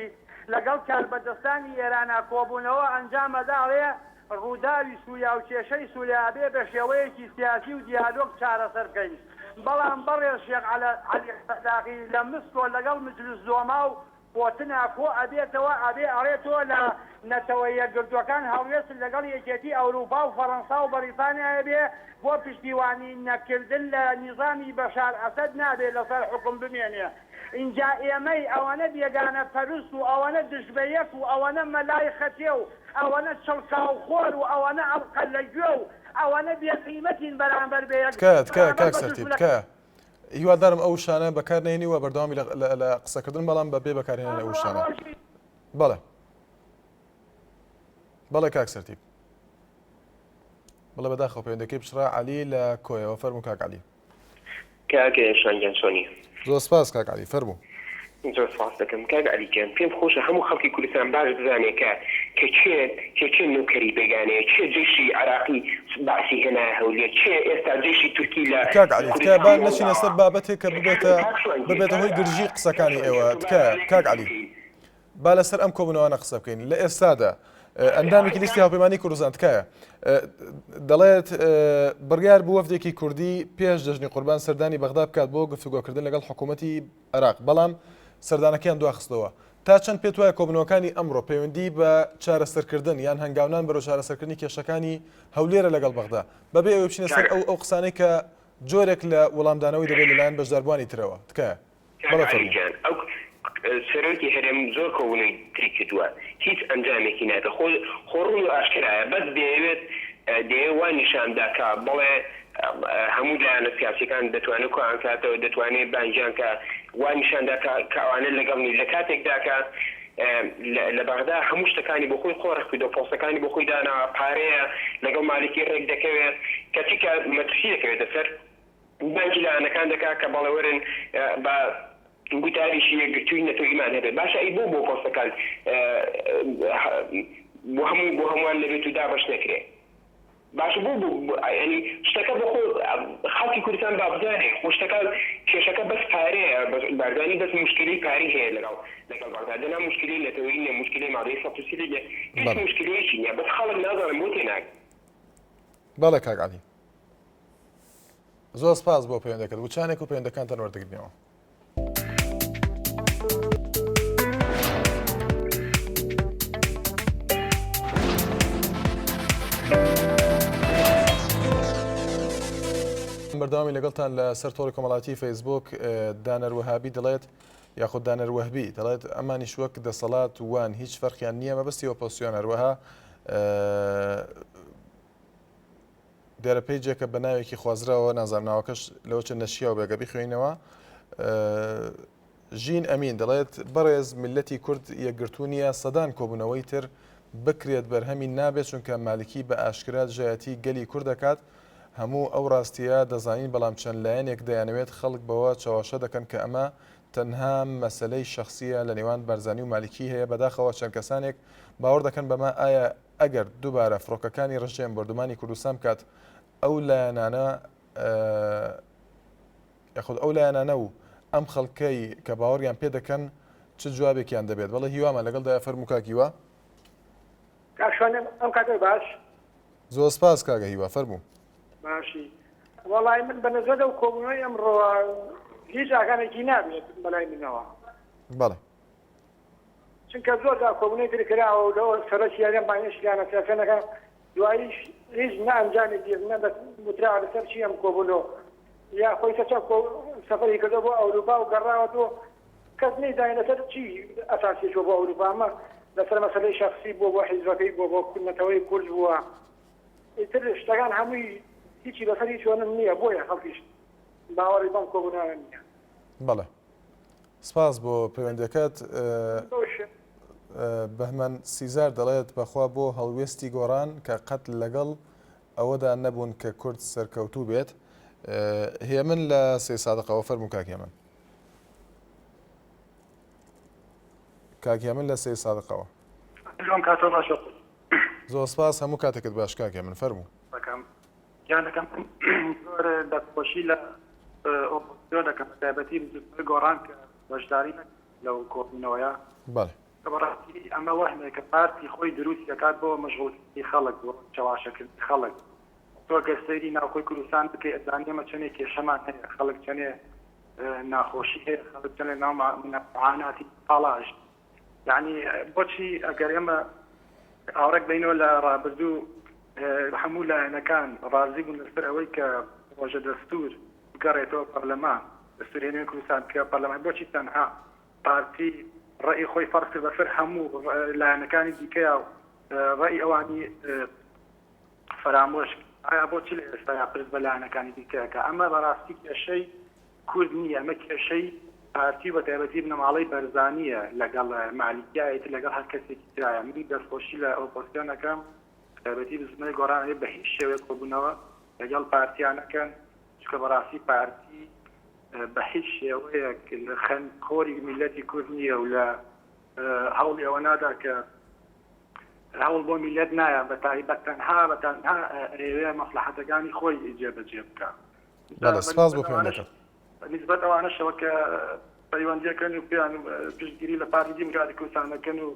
لەگەڵ کاربەدەستانی ئێرانە کۆبوونەوە ئەنجامەداڵێ ڕووداوی سووریا و کێشەی سووریابێ بە شێوەیەکی سیاسی و دیالۆگ چارەسەر بکەین بەڵام بەڕێز شێخ عەلی سەداقی لە مسکۆ لەگەڵ مجلس زۆما و بۆتنە کۆ ئەبێتەوە ئەبێ ئەڕێتەوە لە نەتەوە یەکگرتوەکان هەڵوێست لەگەڵ یەکێتی ئەوروپا و فەڕەنسا و بەریتانیا بێ بۆ پشتیوانی نەکردن لە نیزامی بەشار ئەسەد نابێت لەسەر حکم بمێنێ اینجا ئێمەی ئەوەنە بێگانە پەرست و ئەوەنە دژبەیەک و ئەوەنە مەلای خەتێ و ئەوەنە چڵکاوخۆر و ئەوەنە ئەڵقە لە گوێ و ئەوەنە بێقیمەتین بەرامبەر بێ کاک سەرتیب بکە هیوادارم ئەو شانە بەکارنێنی وە بەردەوامی لە قسەکردن بەڵام بەبێ بەکارهێنان لە ئەو شانە بەڵێ کاک سەرتیب بڵێ بەداخەوە پەیوەندەکەی بشرا عەلی لە کۆیەوە فەرموو کاک عەلی کاکە شانگیان چۆنی زۆر سپاس کاک عەلی فەرموو زۆر سپاس دەکەم کاک عەلیجان پێم خۆشە هەموو خەڵکی کوردستان باش بزانێت کە چێ نوکەری بێگانەیە چێ جێشی عراقی باسی هێنا هەولێر چێ ئێستا جێشی تورکی لە کاک عەلی تکایە با نەچینە سەر بابەتێک کە ببێتە هۆی گرژی قسەکانی ئێوە تکایە کاک عەلی با لەسەر ئەم کۆبوونەوانە قسە بکەین لە ئێستادا ئەندامێکی لیستی هاوپەیمانی کوردستان تکایە دەڵێت بڕیار بوو وەفدێکی کوردی پێش دەژنی قوربان سەردانی بەغدا بکات بۆ گفتوگۆکردن لەگەڵ حکوومەتی عێراق بەڵام سەردانەکەیان دواخستەوە تا چەند پێت وایە کۆبنەوەکانی ئەمڕۆ پەیوەندی بە چارەسەرکردن یان هەنگاونان بەرەو چارەسەرکردنی کێشەکانی هەولێرە لەگەڵ بەغدا بەبێ ئەوە بچینە سەر ئەو قسانەی کە جۆرێک لە وەڵامدانەوەی دەبێت لەلایەن بەشداربوانی ترەوە تکایە سەرۆکی هەرێم زۆر کۆبوونەوەی تری کردووە هیچ ئەنجامێکی ناتە خۆڕوون و ئاشکرایە بەس دەیەوێت دەیەوە نیشانداکە بڵێ هەموو لایەنە سیاسیەکان دەتوانێت کۆیان کاتەوە دەتوانێت بانجیان کە وا نیشاندا کە ئەوانە لەگەڵنی لە کاتێکدا کە لە بەغدا هەموو شتەکانی بۆ خۆی خۆڕک کردو پۆستەکانی بۆ خۆی دانا پارەیە لەگەڵ مالکی ڕێک دەکەوێت کەچیکە مەترسی دەکەوێت دەسەر بانکی لایەنەکان دەکات کە بەڵێوەرن بە گوتاریشی یەکگرتووی نەتۆیمان هەبێت باشە ئەی بۆ پۆستەکان بۆ هەمووان لەبێت و دابەش نەکرێت باشە بۆ ینی شتەکە بۆ خۆ خەڵکی کوردستان بابزانێ خۆ شتەکە کێشەکە بەس پارەیە بارزانی بەس مشکلی پاری هەیە لەگەڵ بەغدا دەنا مشکلی نەتەوەیی نیە مشکلی مادەی سەد لێ هیچ مشکلەیەکی نییە بەس خەڵک نازانم بۆ تێناک بەڵێ کاک عەلی زۆر سپاس بۆ پەیوەندەکەت وچانێک و پەیوەندەکانتان وەردەگرنەوە بەردەوامی لەگەڵتان لە سەر تۆڕی کۆمەڵاتی فەیسبوک دانەر وەهابی دەڵێت یاخود دانەر وەهبی دەڵێت ئەمانیش وەک دەسەڵات وان هیچ فەرقیان نییە مەبەستی ئۆپۆزیسیۆن هەروەها دیارە پەیجێکە بە ناوێکی خوازراوە نازانناوەکەش لەوە چ نەشیە و بێگە بخوێنەوە ژین ئەمین دەڵێت بەڕێز میلەتی کورد یەکگرتوو نیە سەدان کۆبوونەوەی تر بکرێت بەرهەمی نابێت چونکە مالکی بە ئاشکرات ژایەتی گەلی کورد دەکات هەموو ئەو ڕاستیە دەزانین بەڵام چەند لایەنێک دەیانەوێت خەڵک بەوە چاوەشە دەکەن کە ئەمە تەنها مەسەلەی شەخصیە لە نێوان بەرزانی و مالکی هەیە بەداخەوە چەند کەسانێک باوەڕ دەکەن بەمە ئایا ئەگەر دووبارە فڕۆکەکانی ڕژێم بەردومانی کوردستان بکات ئەو لایەنانە یاخود ئەو لایەنانە و ئەم خەڵکەی کە باوەڕیان پێ دەکەن چ جوابێکیان دەبێت بەڵێ هیوامە لەگەڵ دای فەرموو کاکیوە ئەم کاتێک باش زۆر سپاس کاگە هیوا فەرموو باشی وەڵای من بە نەزەر و کۆبوونەوەی ئەمڕۆ هیچ ئاگانێکی نابێت بەلای منەوە بەڵێ چونکە زۆردا کۆبوونەی ترکراوە و لەوە سەرەکییان بانشیانە سەرفێنەکە دواییش هیچ نە ئەنجامی نە بە وتراوە لەسەر چی ئەم کۆبوونەوە یا خۆی سەفەری کردو بۆ ئەوروپا و گەڕاوەتەوە کەس نەیزانێت لەسەر چی ئەساسیەوە بۆ ئەوروپا ئەمە لەسەر مەسەلەی شەخسی بۆ حیزبەکەی بۆ کوردنەتەوەی کورد بووە ئیتر شتەکان هەمووی هیچی بەسەر هیچ وەنم نییە بۆیە خەڵکیش باوەڕی بەم کۆبوونەوە نییە بەڵێ سپاس بۆ پەیوەندەکەت بەهمەن سیزار دەڵێت بەخوا بۆ هەڵوێستی گۆڕان کە قەت لەگەڵ ئەوەدا نەبوون کە کورد سەرکەوتوو بێت هێمن لە سێ سادقەوە فەرموو کاکێمن کاکێمن لە سێ سادقەوە زۆر سپاس هەموو کاتێکت باش کاکێمن فەرموو یانەکەم زۆر دەستخۆشی لە ئۆپۆزیسیۆن دەکەم تایبەتی گۆڕان کە بەشداری لەو کۆبوونەوەیە بەڵێ بەڕاستی ئەمە وەهمێک کە پارتی خۆی دروست دەکات بۆ مەشغوڵی خەڵک بۆ چاواشەکردنی خەڵک تۆ گەر سەیری ناوخۆی کوردستان بکەی ئەزانانی ئەمە چەندێک کێشەمان هەیە خەڵک چەندێ ناخۆشی هەیە خەڵک چەندێ ناومەعاناتی پاڵاژ یعنی بۆچی ئەگەر ئێمە ئاورەک بینەوە لە ڕابردوو هەموو لایەنەکان ڕازی بوون لەسەر ئەوەی کە ڕۆژە دەستور بگەڕێتەوە پەرلەمان دەستورهێنەوەی کوردستان بکە پەرلەمان بۆچی تەنها پارتی ڕێی خۆی فەرق کرد بەسەر هەموو لایەنەکانی دیکەیە و ڕێی ئەوانی فەرامۆش ئایا بۆچی لە ئێستا پرس بە لایەنەکانی دیکەکە ئەمە بەڕاستی کێشەی کورد نییە ئەمە کێشەی پارتی بە تایبەتی بنەماڵەی بەرزانیە لەگەڵ مالیکایەتی لەگەڵ هەر کەسێکی ترایە من دەستخۆشی لە ئۆپۆزیسیۆنەکەم تایبەتی بزمەی گۆڕانەوەی بە هیچ شێوەیەک کۆبوونەوە لەگەڵ پارتیانەکەن چکە بەڕاستی پارتی بە هیچ شێوەیەک خۆری میلەتی کورد نییە و لە هەوڵی ئەوە نادا کە هەوڵ بۆ میلەت نایە بە تایبەت تەنها ڕێوەیە مەسلحەتەکانی خۆی جێبەجێ بکە سپاس بۆ پەیوەندەکەت نسبەت ئەوانەشەوە کە پەیوەندیەکەن و پێیان پشتگیری لە پارتی دیموکراتی کوردستانەکەن و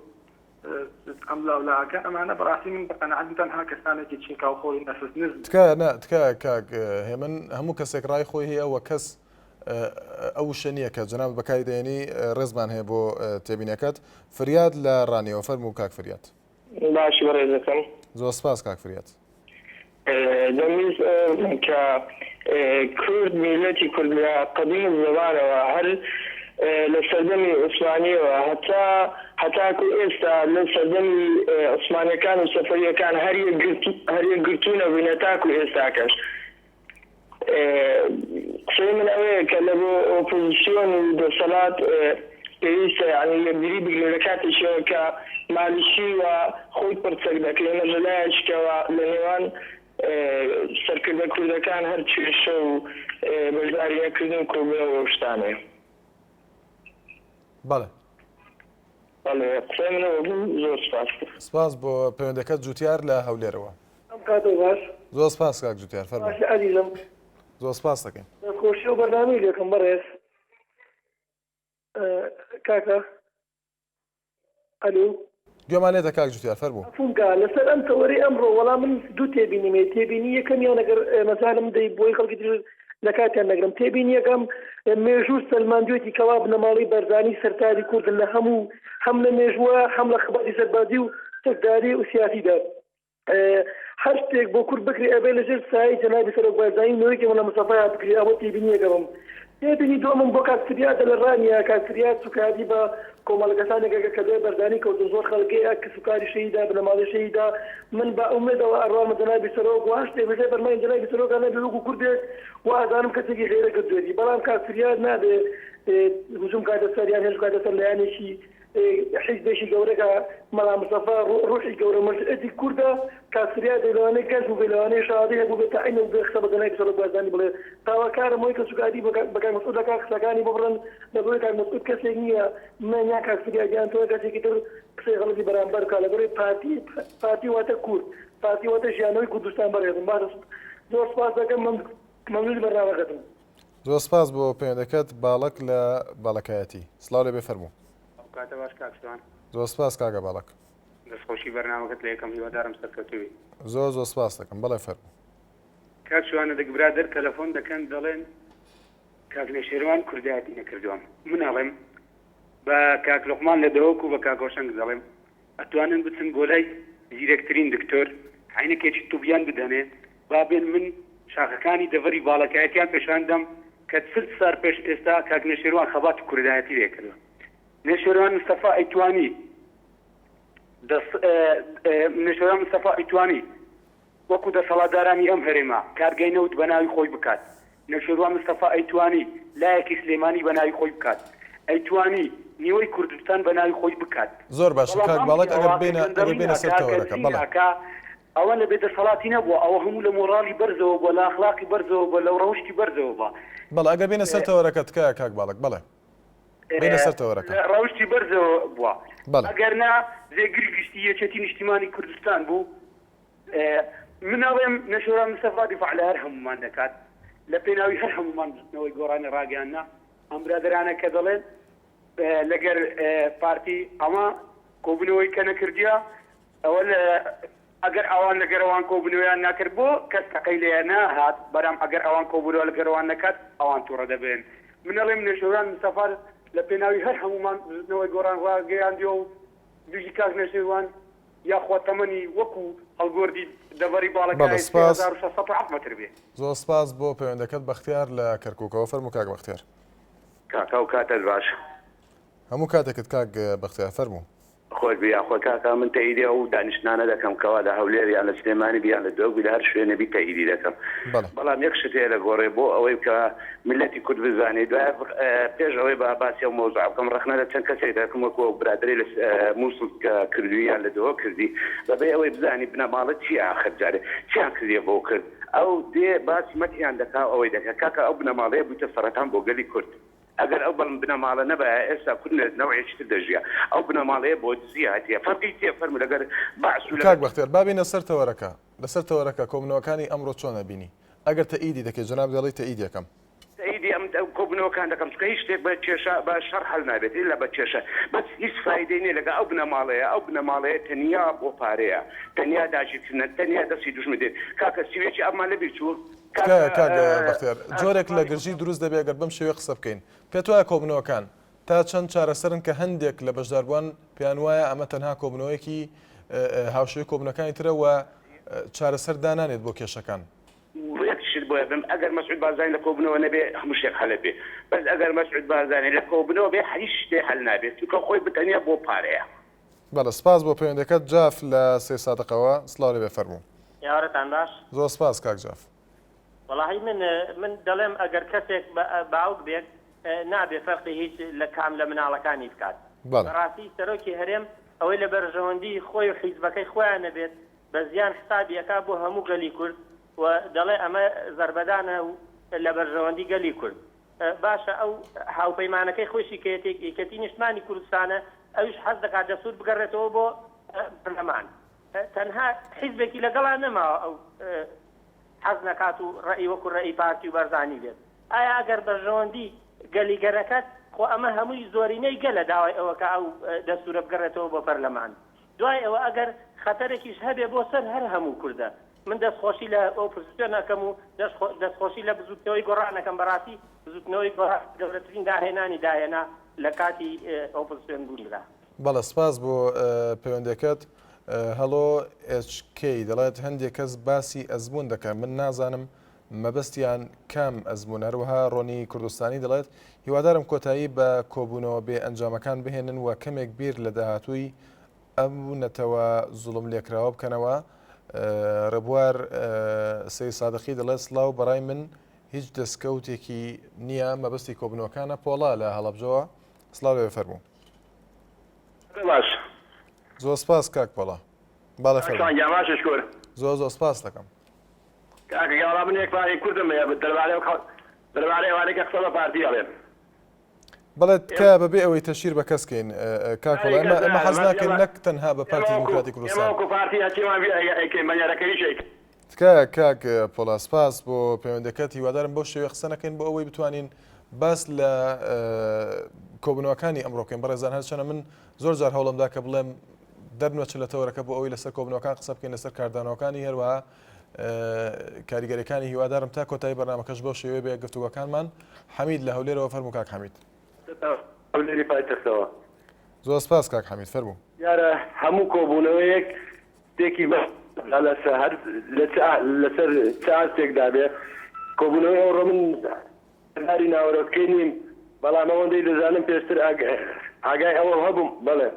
ئەم لاولاکە ئەمانە بەڕاستی من بەقەنەعەت تەنها کەسانێکی چینکا و خۆی نەسوس نزم تکە کاک هێمن هەموو کەسێک ڕای خۆی هەیە ئەوە کەس ئەو شەنیە کە جەناب بەکاری دێنی ڕێزمان هەیە بۆ تێبینەکەت فریاد لە ڕانیەوە فەرموو کاک فریاد باشی بەڕێزەکەم زۆر سپاس کاک فریاد دەمویست کە کورد میلەتی کورد لە قەدیم زەمانەوە هەر لە سەردەمی عوسمانیەوە هەتاکو ئێستا لە سەردەمی عوسمانیەکان و سەفەریەکان هەر یەک گرتوونە بووینە تاکو ئێستاکەش قسەی من ئەوەیە کە لە بۆ ئۆپۆزیسیۆن و دەسەڵات پێویستە یعنی یەکگیری بگرێ لە کاتێکەوە کە مالیشی و خۆی پرچەک دەکرێنە لەلایەکەوە لە نێوان سەرکردە کوردەکان هەر کێشە و بەشداریەکردن کۆبوونەوە شتانەیە. بەڵێ قسەی منەوە بوو. زۆر سپاس. سپاس بۆ پەیوەندەکەت جوتیار لە هەولێرەوە. کاتۆ باش. زۆر سپاس کاک جوتیار فەرمووی. عزیزم زۆر سپاس دەکەین. خۆشی و بەرنامەی لێکم بەڕێز. کاکە ئەلو گوێمانێتە کاک جوتیار فەرموو. فونکە لەسەر ئەم تەوەری ئەمڕۆ وەڵام من دوو تێبینیمێ تێبینی یەکەمیان ئەگەر مەزانم دەی بۆی خەڵکی تر لە کاتیان نەگرم تێبینی یەکەم مێژوو سەلماندوێتی کەوا بنەماڵی بەرزانی سەرتاری کوردن لە هەموو هەم لە مێژووە هەم لە خەباتی سەربازی و سەرداری و سیاسیدا هەر شتێک بۆ کورد بکری ئەبێ لەژێر سایەی جەنابی سەرۆک بەرزانی نوێیەکی وەڵام مستەفا بکری ئەوە تێبینی یەکەمم. تێبینی دووەمم بۆ کاتسریاتە لە ڕانیە کاتسریات سوکاری بە کۆمەڵگەسانێکەکە کە دێ بەردانی کەوتن زۆر خەڵکی کە سوکاری شەیدا بنەماڵی شەیدا من بە ئومێدەوە ئەڕوامە جەنابی سەرۆک و هەشتێ بەژێ بەرمای جەنابی سەرۆکانە بێوەکو کوردێک و ئازانم کەسێکی غێرە کردوێتی بەڵام کاتسریات نادێ هجوم کاتە سەریان هێش کاتە سەر لایەنێکی حیزبێکی گەورەکە مەلا مستەفا ڕۆحی گەورە مەشئەتی کووردە کاتسریات لەوانەی کەس و لەوانەی شادی هەبوو بێتە عینە بێ قسە بە جەنابی سەرۆک بەرزانی بڵێ تاواکارم وەی کە سوکاری بەکار مەسعودەکە قسەکانی ببڕن لەبەرەوەی کاک مەسعود کەسێک نییە منیا کاتسریاتیان تۆ کەسێکی تر قسەی غەڵەتی بەرامبەر کا لەبەرەوەی پارتی واتە کورد پارتی واتە ژیانەوەی کوردستان بەڕێزم باش زۆر سپاس دەکەم مەمنون بەرنامەکەتم. زۆر سپاس بۆ پەیوەندەکەت باڵک لە باڵەکایەتی سڵاو لێ بێ فەرموو. کاتە باش کاکسوان. زۆر سپاس کاگە باڵک. دەستخۆشی بەرنامەکەت لە یەکەم هیوادارم سەرکەوتووی. زۆر سپاس دەکەم بەڵێ فەرموو. کاکسوانە دەک برادەر تەلەفۆن دەکەن دەڵێن کاک نێشێروان کوردایەتی نەکردووە. من ئەڵێم بە کاک لوقمان لە دەوەک و بە کاک ڕۆشنگ دەڵێم ئەتوانن بچن بۆ لای زیرەکترین دکتۆر عینەکێکی تووبیان بدەنێ با بێن من شاخەکانی دەڤەری باڵەکایەتیان پێشاندەم کە 40 سال پێش ئێستا کاک نێشێروان خەباتی کوردایەتی لێکردووە. نێشێروان مستەفا ئەیتوانی نێشێروان مستەفا ئەیتوانی وەکو دەسەڵاتدارانی ئەم هەرێما کارگەینەوت بە ناوی خۆی بکات. نێشێروان مستەفا ئەیتوانی لایەکی سلێمانی بە ناوی خۆی بکات. ئەیتوانی نیوەی کوردستان بە ناوی خۆی بکات. زۆر باش کاک باڵک ئەگەر بینە سەر تەوەرەکە بەڵێ ئەوە لە بێدەسەڵاتی نەبووە ئەوە هەموو لە مۆڕاڵی بەرزەوە بۆ لە ئەخلاقی بەرزەوە بۆ لەو ڕەوشتی بەرزەوە بە بەڵێ ئەگەر بینە سەر تەوەرەکەت کە کاک باڵک بەڵێ بینە سەر تەوەرەکە ڕەوشتی بەرزەوە بووە ئەگەر نا زێگری گشتی یەکێتی نیشتیمانی کوردستان بوو من ئەڵێم نەشێروان مستەفا دیفاع لە هەر هەمومان دەکات لە پێناوی هەر هەمومان بستنەوەی گۆڕانی ڕاگەیاننا ئەم برادرانە کە دەڵێن لەگەر پارتی ئەمە کۆبوونەوەی کە نەکردیە ئەوە ئەگەر ئەوان لەگەرەوان کۆبوونەوەیان ناکرد بۆ کەس تەقەی لێ نەهات بەرام ئەگەر ئەوان کۆبوونەوە لەگەرەوان نەکات ئەوان تووڕە دەبێن. من ئەڵێم نێشێروان مستەفا لە پێناوی هەر هەمومان بزنەوەی گۆڕان ڕاگەیاندیەوە و دوژی کاک نێشێروان یاخوا تەمەنی وەکو هەڵگۆردی دەڤەری باڵەکای 1607 مەتر بێ. زۆر سپاس بۆ پەیوەندەکەت بەختیار لە کەرکووکەوە فەرموو کاک بەختیار. کاکا و کاتت باش. هەموو کاتێکت کاک بەختیار فەرموو. خۆت بیاخۆ کاکا من تەئیدی ئەو دانیشتانە دەکەم کەوا لە هەولێر یان لە سلێمانی بیان لە دۆگوی لە هەر شوێنەبی تەئیدی دەکەم. بەڵام یەک شت هەیە لە گۆڕێ بۆ ئەوەی کە ملەتی کورد بزانێت دوای پێش ئەوەی بە باسی ئەو مۆزوع بکەم ڕەخنە لە چەند کەسێک دەکەم وەکو برادری لە مووسڵ کردووی یان لە دۆ کردی بەبێ ئەوەی بزانی بنەماڵە چی ئاخر جارێ چیان کردیە بۆ کرد ئەو دێ باسی مەتیان دەکا ئەوەی دەکات کاکە ئەو بنەماڵەیە بوویتە سەرەتان بۆ گەلی کورد. ئەگەر ئەو بەڵم بنەماڵە نەبایە ئێستا کورد نەوەیەکی تر دەژیا ئەو بنەماڵەیە بۆ زیاتیە فەرقی تێ فەرموو لەگەر باس و کاک بەختیار بابینە سەر تەوەرەکە لەسەر تەوەرەکە کۆبوونەوەکانی ئەمڕۆ چۆن ئەبینی ئەگەر تەئیدی دەکەی جەناب دەڵێی تەئیدی یەکەم تەئیدی ئەم کۆبوونەوەکان دەکەم چکە هیچ شتێک بە کێشە بە شەڕ هەڵ نابێت ئیلا بە کێشە بەس هیچ فایدەی نییە لەگە ئەو بنەماڵەیە ئەو بنەماڵەیە تەنیا بۆ پارەیە تەنیا داگیرکردنە تەنیا دەستی دوژمن دێت کاکە سیوێکی ئەمان لەبیر چوو کاک بەختیار جۆرێک لە گرژی دروست دەبێت ئەگەر بەم شێوەیە قسە بکەین پێت وایە کۆبوونەوەکان تا چەند چارەسەرن کە هەندێک لە بەشداربووان پێیان وایە ئەمە تەنها کۆبوونەوەیەکی هاوشێوەی کۆبوونەکانی ترە و چارەسەر دانانێت بۆ کێشەکان. یەکشت بۆ بم ئەگەر مەسعود بارزانی لە کۆبوونەوە نەبێ هەموو شتێک هەڵە بێ بەس ئەگەر مەسعود بارزانی لە کۆبوونەوە بێ هیچ شتێک هەڵ نابێت چونکە خۆی بتەنیا بۆ پارەیە. بەڵێ سپاس بۆ پەیوەندەکەت جاف لە 3 سادقەوە سڵاو لێ بێ فەرموو. یاوەتان باش. زۆر سپاس کاک جاف. وەڵاهی من دەڵێم ئەگەر کەسێک باوک بێت نابێ فەرقی هیچ لە کام لە مناڵەکانی بکات بەڕاستی سەرۆکی هەرێم ئەوەی لە بەرژەوەندی خۆی و حیزبەکەی خۆیان نەبێت بە زیان حسابیەکە بۆ هەموو گەلی کورد و دەڵێ ئەمە زەربەدانە لە بەرژەوەندی گەلی کورد باشە ئەو هاوپەیمانەکەی خۆشی کەتی نیشتمانی کوردستانە ئەوش حەز دەکات دەسوود بگەڕێتەوە بۆ پەرلەمان تەنها حیزبێکی لەگەڵا نەماوە ئەو حەز نەکات و ڕێی وەکو ڕێی پارتی و بەرزانی بێت ئایا ئەگەر بەرژەوەندی گەلیگەرەکەت خۆ ئەمە هەمووی زۆرینەی گەلە داوای ئەوەکە ئەو دەستورە بگەڕێتەوە بۆ پەرلەمان دوای ئەوە ئەگەر خەتەرێکیش هەبێ بۆ سەر هەر هەموو کوردە من دەستخۆشی لە ئۆپۆزیسیۆن نەکەم و دەستخۆشی لە بزوتنەوەی گۆڕانەکەم بەڕاستی بزوتنەوەی گەورەترین داهێنانی داهێنا لە کاتی ئۆپۆزیسیۆن بوونرا بەڵێ سپاس بۆ پەیوەندەکەت هەڵۆ HK دەڵێت هەندێک کەس باسی ئەزمون دەکەن من نازانم مەبەستیان کام ئەزمون هەروەها ڕۆنی کوردستانی دەڵێت هیوادارم کۆتایی بە کۆبوونەوە بێ ئەنجامەکان بهێنن و کەمێک بیر لە داهاتووی ئەم نەتەوە زوڵم لێکراوە بکەنەوە ڕێبوار سەی سادقی دەڵێت سڵاو بەڕای من هیچ دەستکەوتێکی نییە مەبەستی کۆبوونەوەکانە پۆڵا لە هەڵەبجەوە سڵاو لێ فەرموو زۆر سپاس کاک پۆڵا باڵێ فەرموو زۆر سپاس دەکەم کاکەگەڵا من یەکباری کوردم دەربارەی ئەوانەی قسە بە پارتی ئەڵێن بەڵێت کا بەبێ ئەوەی تەشیر بە کەسکەین کاکۆڵ ئەمە حەز ناکەین نەک تەنها بە پارتی دیموکراتی کوردستان تکایە کاک پۆڵا سپاس بۆ پەیوەندەکەت هیوادارم بۆ شێوەیە قسە نەکەین بۆ ئەوەی بتوانین باس لە کۆبوونەوەکانی ئەمڕۆکەین بەڕێزان هەرچەنە من زۆر جار هەوڵمدا کە بڵێم دەرنوەچ لە تەوەرەکە بۆ ئەوەی لەسەر کۆبوونەوەکان قسە بکەین لەسەر کاردانەوەکانی هەروەها کاریگەریەکانی هیوادارم تا کۆتایی بەرنامەکەش بۆ شێوەیە بێ گفتوگۆکانمان حەمید لە هەولێرەوە فەرموو کاک حەمید زۆر سپاس کاک حەمید فەرموو یارە هەموو کۆبوونەوەیەک تێکی لەسەر چارتێکدا بێ کۆبوونەوەی ئەوڕۆ من هەری ناوەڕۆکەی نیم بەڵام ئەوەندەی دەزانم پێشتر ئاگای ئەوە هەبووم بڵێ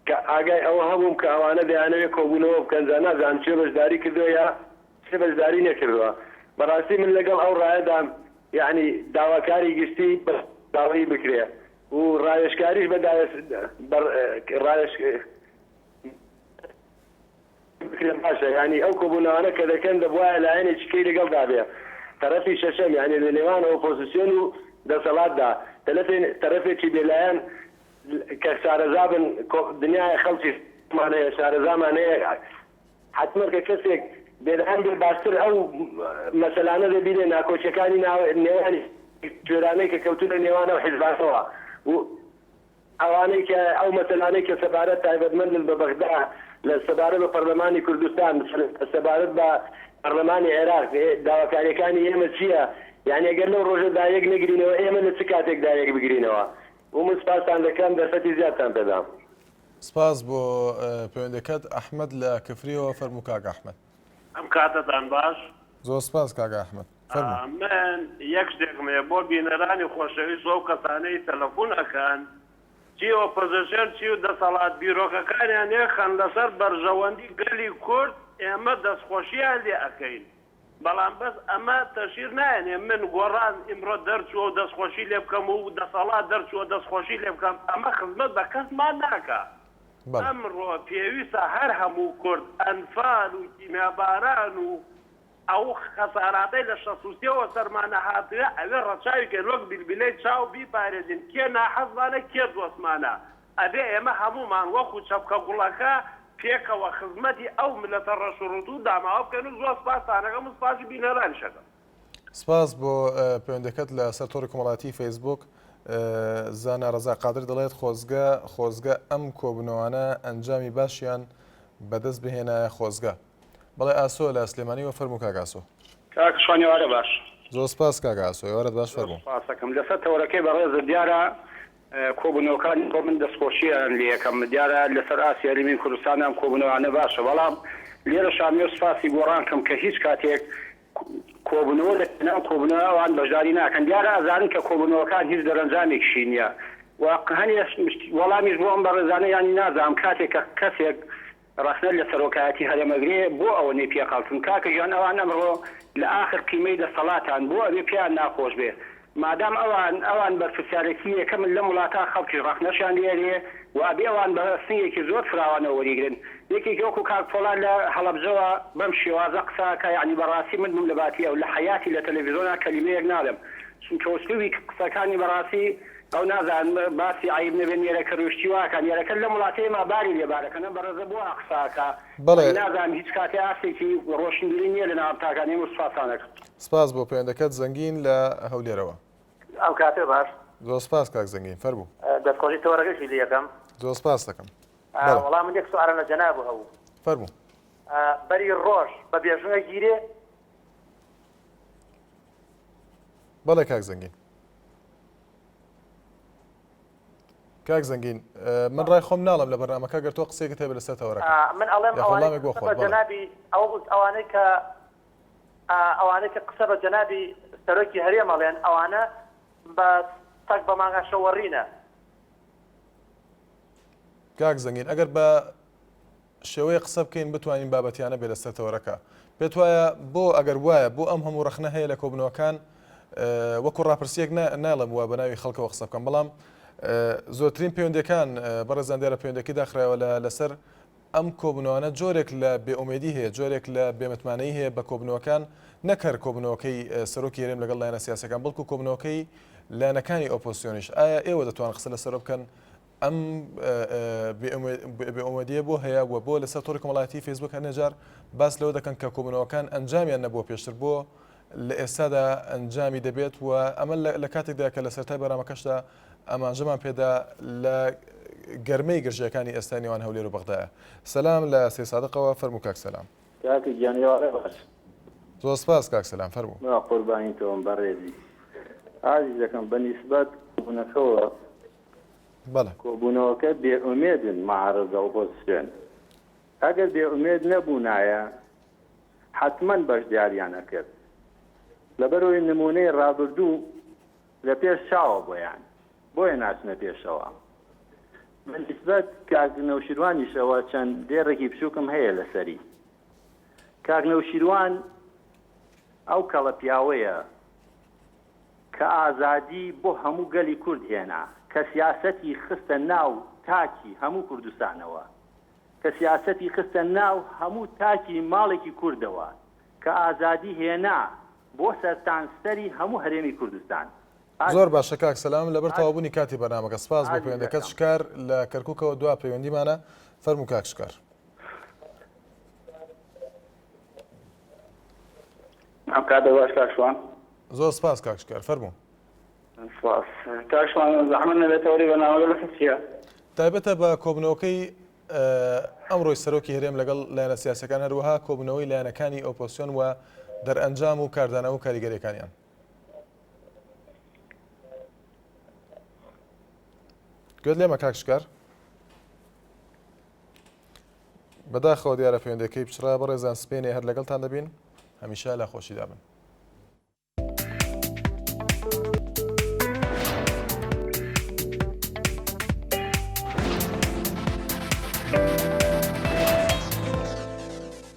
کە ئاگای ئەوە هەبووم کە ئەوانە دەیانەوێت کۆبوونەوە بکەن نازانم چێ بەشداری کردووە یا چێ بەشداری نەکردووە بەڕاستی من لەگەڵ ئەو ڕایەدام یعنی داواکاری گشتی داوای بکرێ و ڕایشکاریش بە ڕایش بکرێن باشە ینی ئەو کۆبوونەوانە کە دەکەن دەبواە لایەنێکیکەی لەگەڵدا بێ تەرەفی شەشەم یعنی لە نێوان ئۆپۆزیسیۆن و دەسەڵاتدا تەرەفێکی بێلایەن کە شارەزا بن دنیای خەڵکی مانەیە شارەزامانەیە حتممە کە کەسێک بێدەهەن بێ باشتر ئەو مەسەلانە دەبینێ ناکۆچەکانی نێوانی جۆرانەی کە کەوتونە نێوانە و حیزباتەوە و ئەوانەی کە ئەو مەسەلانەی کە سەبارەت تایبەتمەند بە بەغدا لە سەبارەت بە پەرلەمانی کوردستان سەبارەت بە پەرلەمانی عێراق داواکاریەکانی ئێمە چییە یعنی ئەگەر لەو ڕۆژەدا یەک نەگرینەوە ئێمە لە چ کاتێکدا یەک بگرینەوە و من سپاسان دەکەم دەرفەتی زیادتان پێدام سپاس بۆ پەیوەندەکەت ئەحمەد لە کفریەوە فەرموو کاک ئەحمەد ئەم کاتتان باش زۆر سپاس کاک ئەحمەد من یەک شتێکمێ بۆ بینەرانی خۆشەویست ئەو کەسانەی تەلەفۆنەکان چی ئۆپۆزیسیۆن چی و دەسەڵات بیرۆکەکانیان یەخەن لەسەر بەرژەوەندی گەلی کورد ئێمە دەستخۆشییان لێ ئەەکەین بەڵام بەس ئەمە تەشیر نایەنێ من گۆڕان ئیمڕۆ دەرچووە و دەستخۆشی لێ بکەم و دەسەڵات دەرچووە دەستخۆشی لێ بکەم ئەمە خزمەت بە کەسمان ناکە ئەمڕۆ پێویستە هەر هەموو کورد ئەنفال و کیمیاباران و ئەو خەساراتەی لە شەسووسیەوە سەرمانە هاتووە ئەوێ ڕەچاوی وەک بیلبیلەی چاو بیپارێزین کێ ناحەزمانە کێ دۆستمانە ئەبێ ئێمە هەمومان وەکو چەپکە گوڵەکە پێکەوە خزمەتی ئەو ملەتە ڕەشوڕوت و داماوە بکەن و زۆر سپاسانەکەم سپاسی بینەرانی شەکەم سپاس بۆ پەیوەندەکەت لە سەر تۆڕی کۆمەڵاتی فەیسبوک زانا ڕەزا قادر دەڵێت خۆزگە ئەم کۆبوونەوانە ئەنجامی باشیان بەدەست بهێنایە خۆزگە بەڵێ ئاسۆ لە سلێمانی وە فەرموو کاک ئاسۆ کاک شوانێوارە باش زۆر سپاس کاک ئاسۆ ئێوارەت باش فەرموو سپاسەکەم لەسەر تەوەرەکەی بەڕێزە دیارە کۆبوونەوەکانی بۆ من دەستخۆشییان لێ یەکەم دیارە لەسەر ئاسیا هەرێمی کوردستانیان کۆبوونەوانە باشە بەڵام لێرە شامیۆ سپاسی گۆڕان کەم کە هیچ کاتێک کۆبوونەوە لەناو کۆبوونەوەوان بەشداری ناکەن دیارە ئازانن کە کۆبوونەوەکان هیچ دەرەنجامێکشی نییە هەنی وەڵامیش بۆ ئەم بەڕێزانە ینی نازانم کاتێک کە کەسێک ڕخنە لە سەرۆکایەتی هەرێمەگرێ بۆ ئەوەی پێقاڵتون کاکە ژیان ئەوان ئەمڕۆ لە ئاخر قیمەی دەسەڵاتان بۆ ئەوێ پێیان ناخۆش بێ مادام ئەوان بەرپرسیارەتی یەکەمن لە وڵاتە خەڵکی ڕەخنەشان لێرێ و ئەبێ ئەوان بە سنگێکی زۆر فراوانەوە وەریگرن یەکێکی وەکو کاک فۆڵان لە هەڵەبجەوە بەم شێوازە قساکە یعنی بەڕاستی من لە باتی ئەو لە حیاتی لە تەلەڤیزۆنا کەلیمەیەک نادەم چونکە ئوسلوبی قسەکانی بەڕاستی ئەو نازان باسی عیب نەبێت نێرەکە ڕشتی واکەن یارەکە لە وڵاتەیە ما باری لێبارەکەنە بەڕێزە بۆ قساکە نازان هیچ کاتێ ئاسێکی ڕۆشنبیری نییە لە ناوتاکانی و سوپاسانەکە سپاس بۆ پەیوەندەکەت زەنگین لە هەولێرەوە ئەو کاتێ باش زۆر سپاس کاک زەنگین فەرموو دەستخۆشی تۆڕەکەشی لێ یەکەم زۆر سپاس دەکەم وەڵام من یەک سوالە لە جەناب هەبوو فەرموو بەری ڕۆژ بە بێژنگە گیرێ بەڵێ کاک زەنگین کاک زەنگین من ڕای خۆم ناڵم لە بەرنامەکە گەر تۆ قسێکت هەیە لەسەر تەوەرەکە من ئەڵێم جەنابی ئەوانەی کە قسە بە جەنابی سەرۆکی هەرێمەڵێن ئەوانە بە تەک بە مانگا شەوەڕینە کاک زەنگین ئەگەر بە شێوەیە قسە بکەین بتوانین بابەتیانە بێ لەسەر تەوەرەکە پێت وایە بۆ ئەگەر وایە بۆ ئەم هەموو ڕەخنە هەیە لە کۆبنەوەکان وەکو ڕاپرسیەک ناڵم وە بەناوی خەڵکەوە قسە بکەم بەڵام زۆرترین پەیوەندەکان بەڕێزان دیارە پەیوەندەکی داخرایەوە لەسەر ئەم کۆبنەوەانە جۆرێک لە بێئومێدی هەیە جۆرێک لە بێمەتمانەی هەیە بە کۆبنەوەکان نەکەر کۆبنەوەکەی سەرۆکی هەرێم لەگەڵ لایەنە سیاسەکان بەڵکو کۆبنەوەکەی لایەنەکانی ئۆپۆزیسیۆنیش ئایا ئێوە دەتوان قسە لەسەر بکەن ئەم بێئومێدیە بۆ هەیە و بۆ لەسەر تۆڕی کۆمەڵایەتی فێسبوک هەنێجار باس لەوە دەکەن کە کۆبنەوەکان ئەنجامیان نەبووە پێشتر بۆ لە ئێستادا ئەنجامی دەبێت و ئەمە لە کاتێکدا کە لە سەرەتای بەرنامەکەشدا ئەمانژەمان پێدا لە گەرمەی گرژەکانی ئێستا نێوان هەولێر و بەغدایە. سەلام لە سێ سادقەوە فەرموو کاک سەلام. کاکی گیانیوارە باش. زۆر سپاس کاک سەلام فەرموو. قوربانی تۆم بەڕێزی. عزیزەکەم بەنسبەت کۆبوونەکەەوە کۆبوونەوەکە بێئومێدن معارەزە ئۆپۆزیسیۆن. ئەگەر بێئومێد نەبوونایە حتمما بەشداریان ئەکرد. لەبەرەوەی نمونەی ڕابردوو لە پێش چاوە بۆیان بۆیە ناچنە پێشەوە. بەنسبەت کاک نەوشیروانیشەوە چەند دێڕێکی بچووکم هەیە لەسەری. کاک نەوشیروان ئەو کەڵە پیاوەیە کە ئازادی بۆ هەموو گەلی کورد هێنا کە سیاسەتی خستە ناو تاکی هەموو کوردستانەوە کە سیاسەتی خستە ناو هەموو تاکی ماڵێکی کوردەوە کە ئازادی هێنا بۆ سەرتانسەری هەموو هەرێمی کوردستان. زۆر باشە کاک سەلام لەبەر تەوابوونی کاتی بەرنامەکە سپاس بۆ پەیوەندەکەت شکار لە کەرکووکەوە دوا پەیوەندیمانە فەرموو کاک شکار. ئەم کاتە باش کاکشوان. زۆر سپاس کاک شکار فەرموو. سپاس کاکشوان زەحمەت نەبێتەوەری بەرنامەکە لەسەر چییە؟ تایبەتە بە کۆبنەوەکەی ئەمڕۆی سەرۆکی هەرێم لەگەڵ لایەنە سیاسەکان هەروەها کۆبنەوەی لایەنەکانی ئۆپۆزیسیۆن و دەرئەنجام و کاردانەوە و کاریگەریەکانیان. گوێت لێمە کاک شکار؟ بەداخەوە دیارە پەیوەندەکەی پچڕا بەڕێزان سپێنێ هەر لەگەڵتان دەبین هەمیشە لە خۆشیدا بن.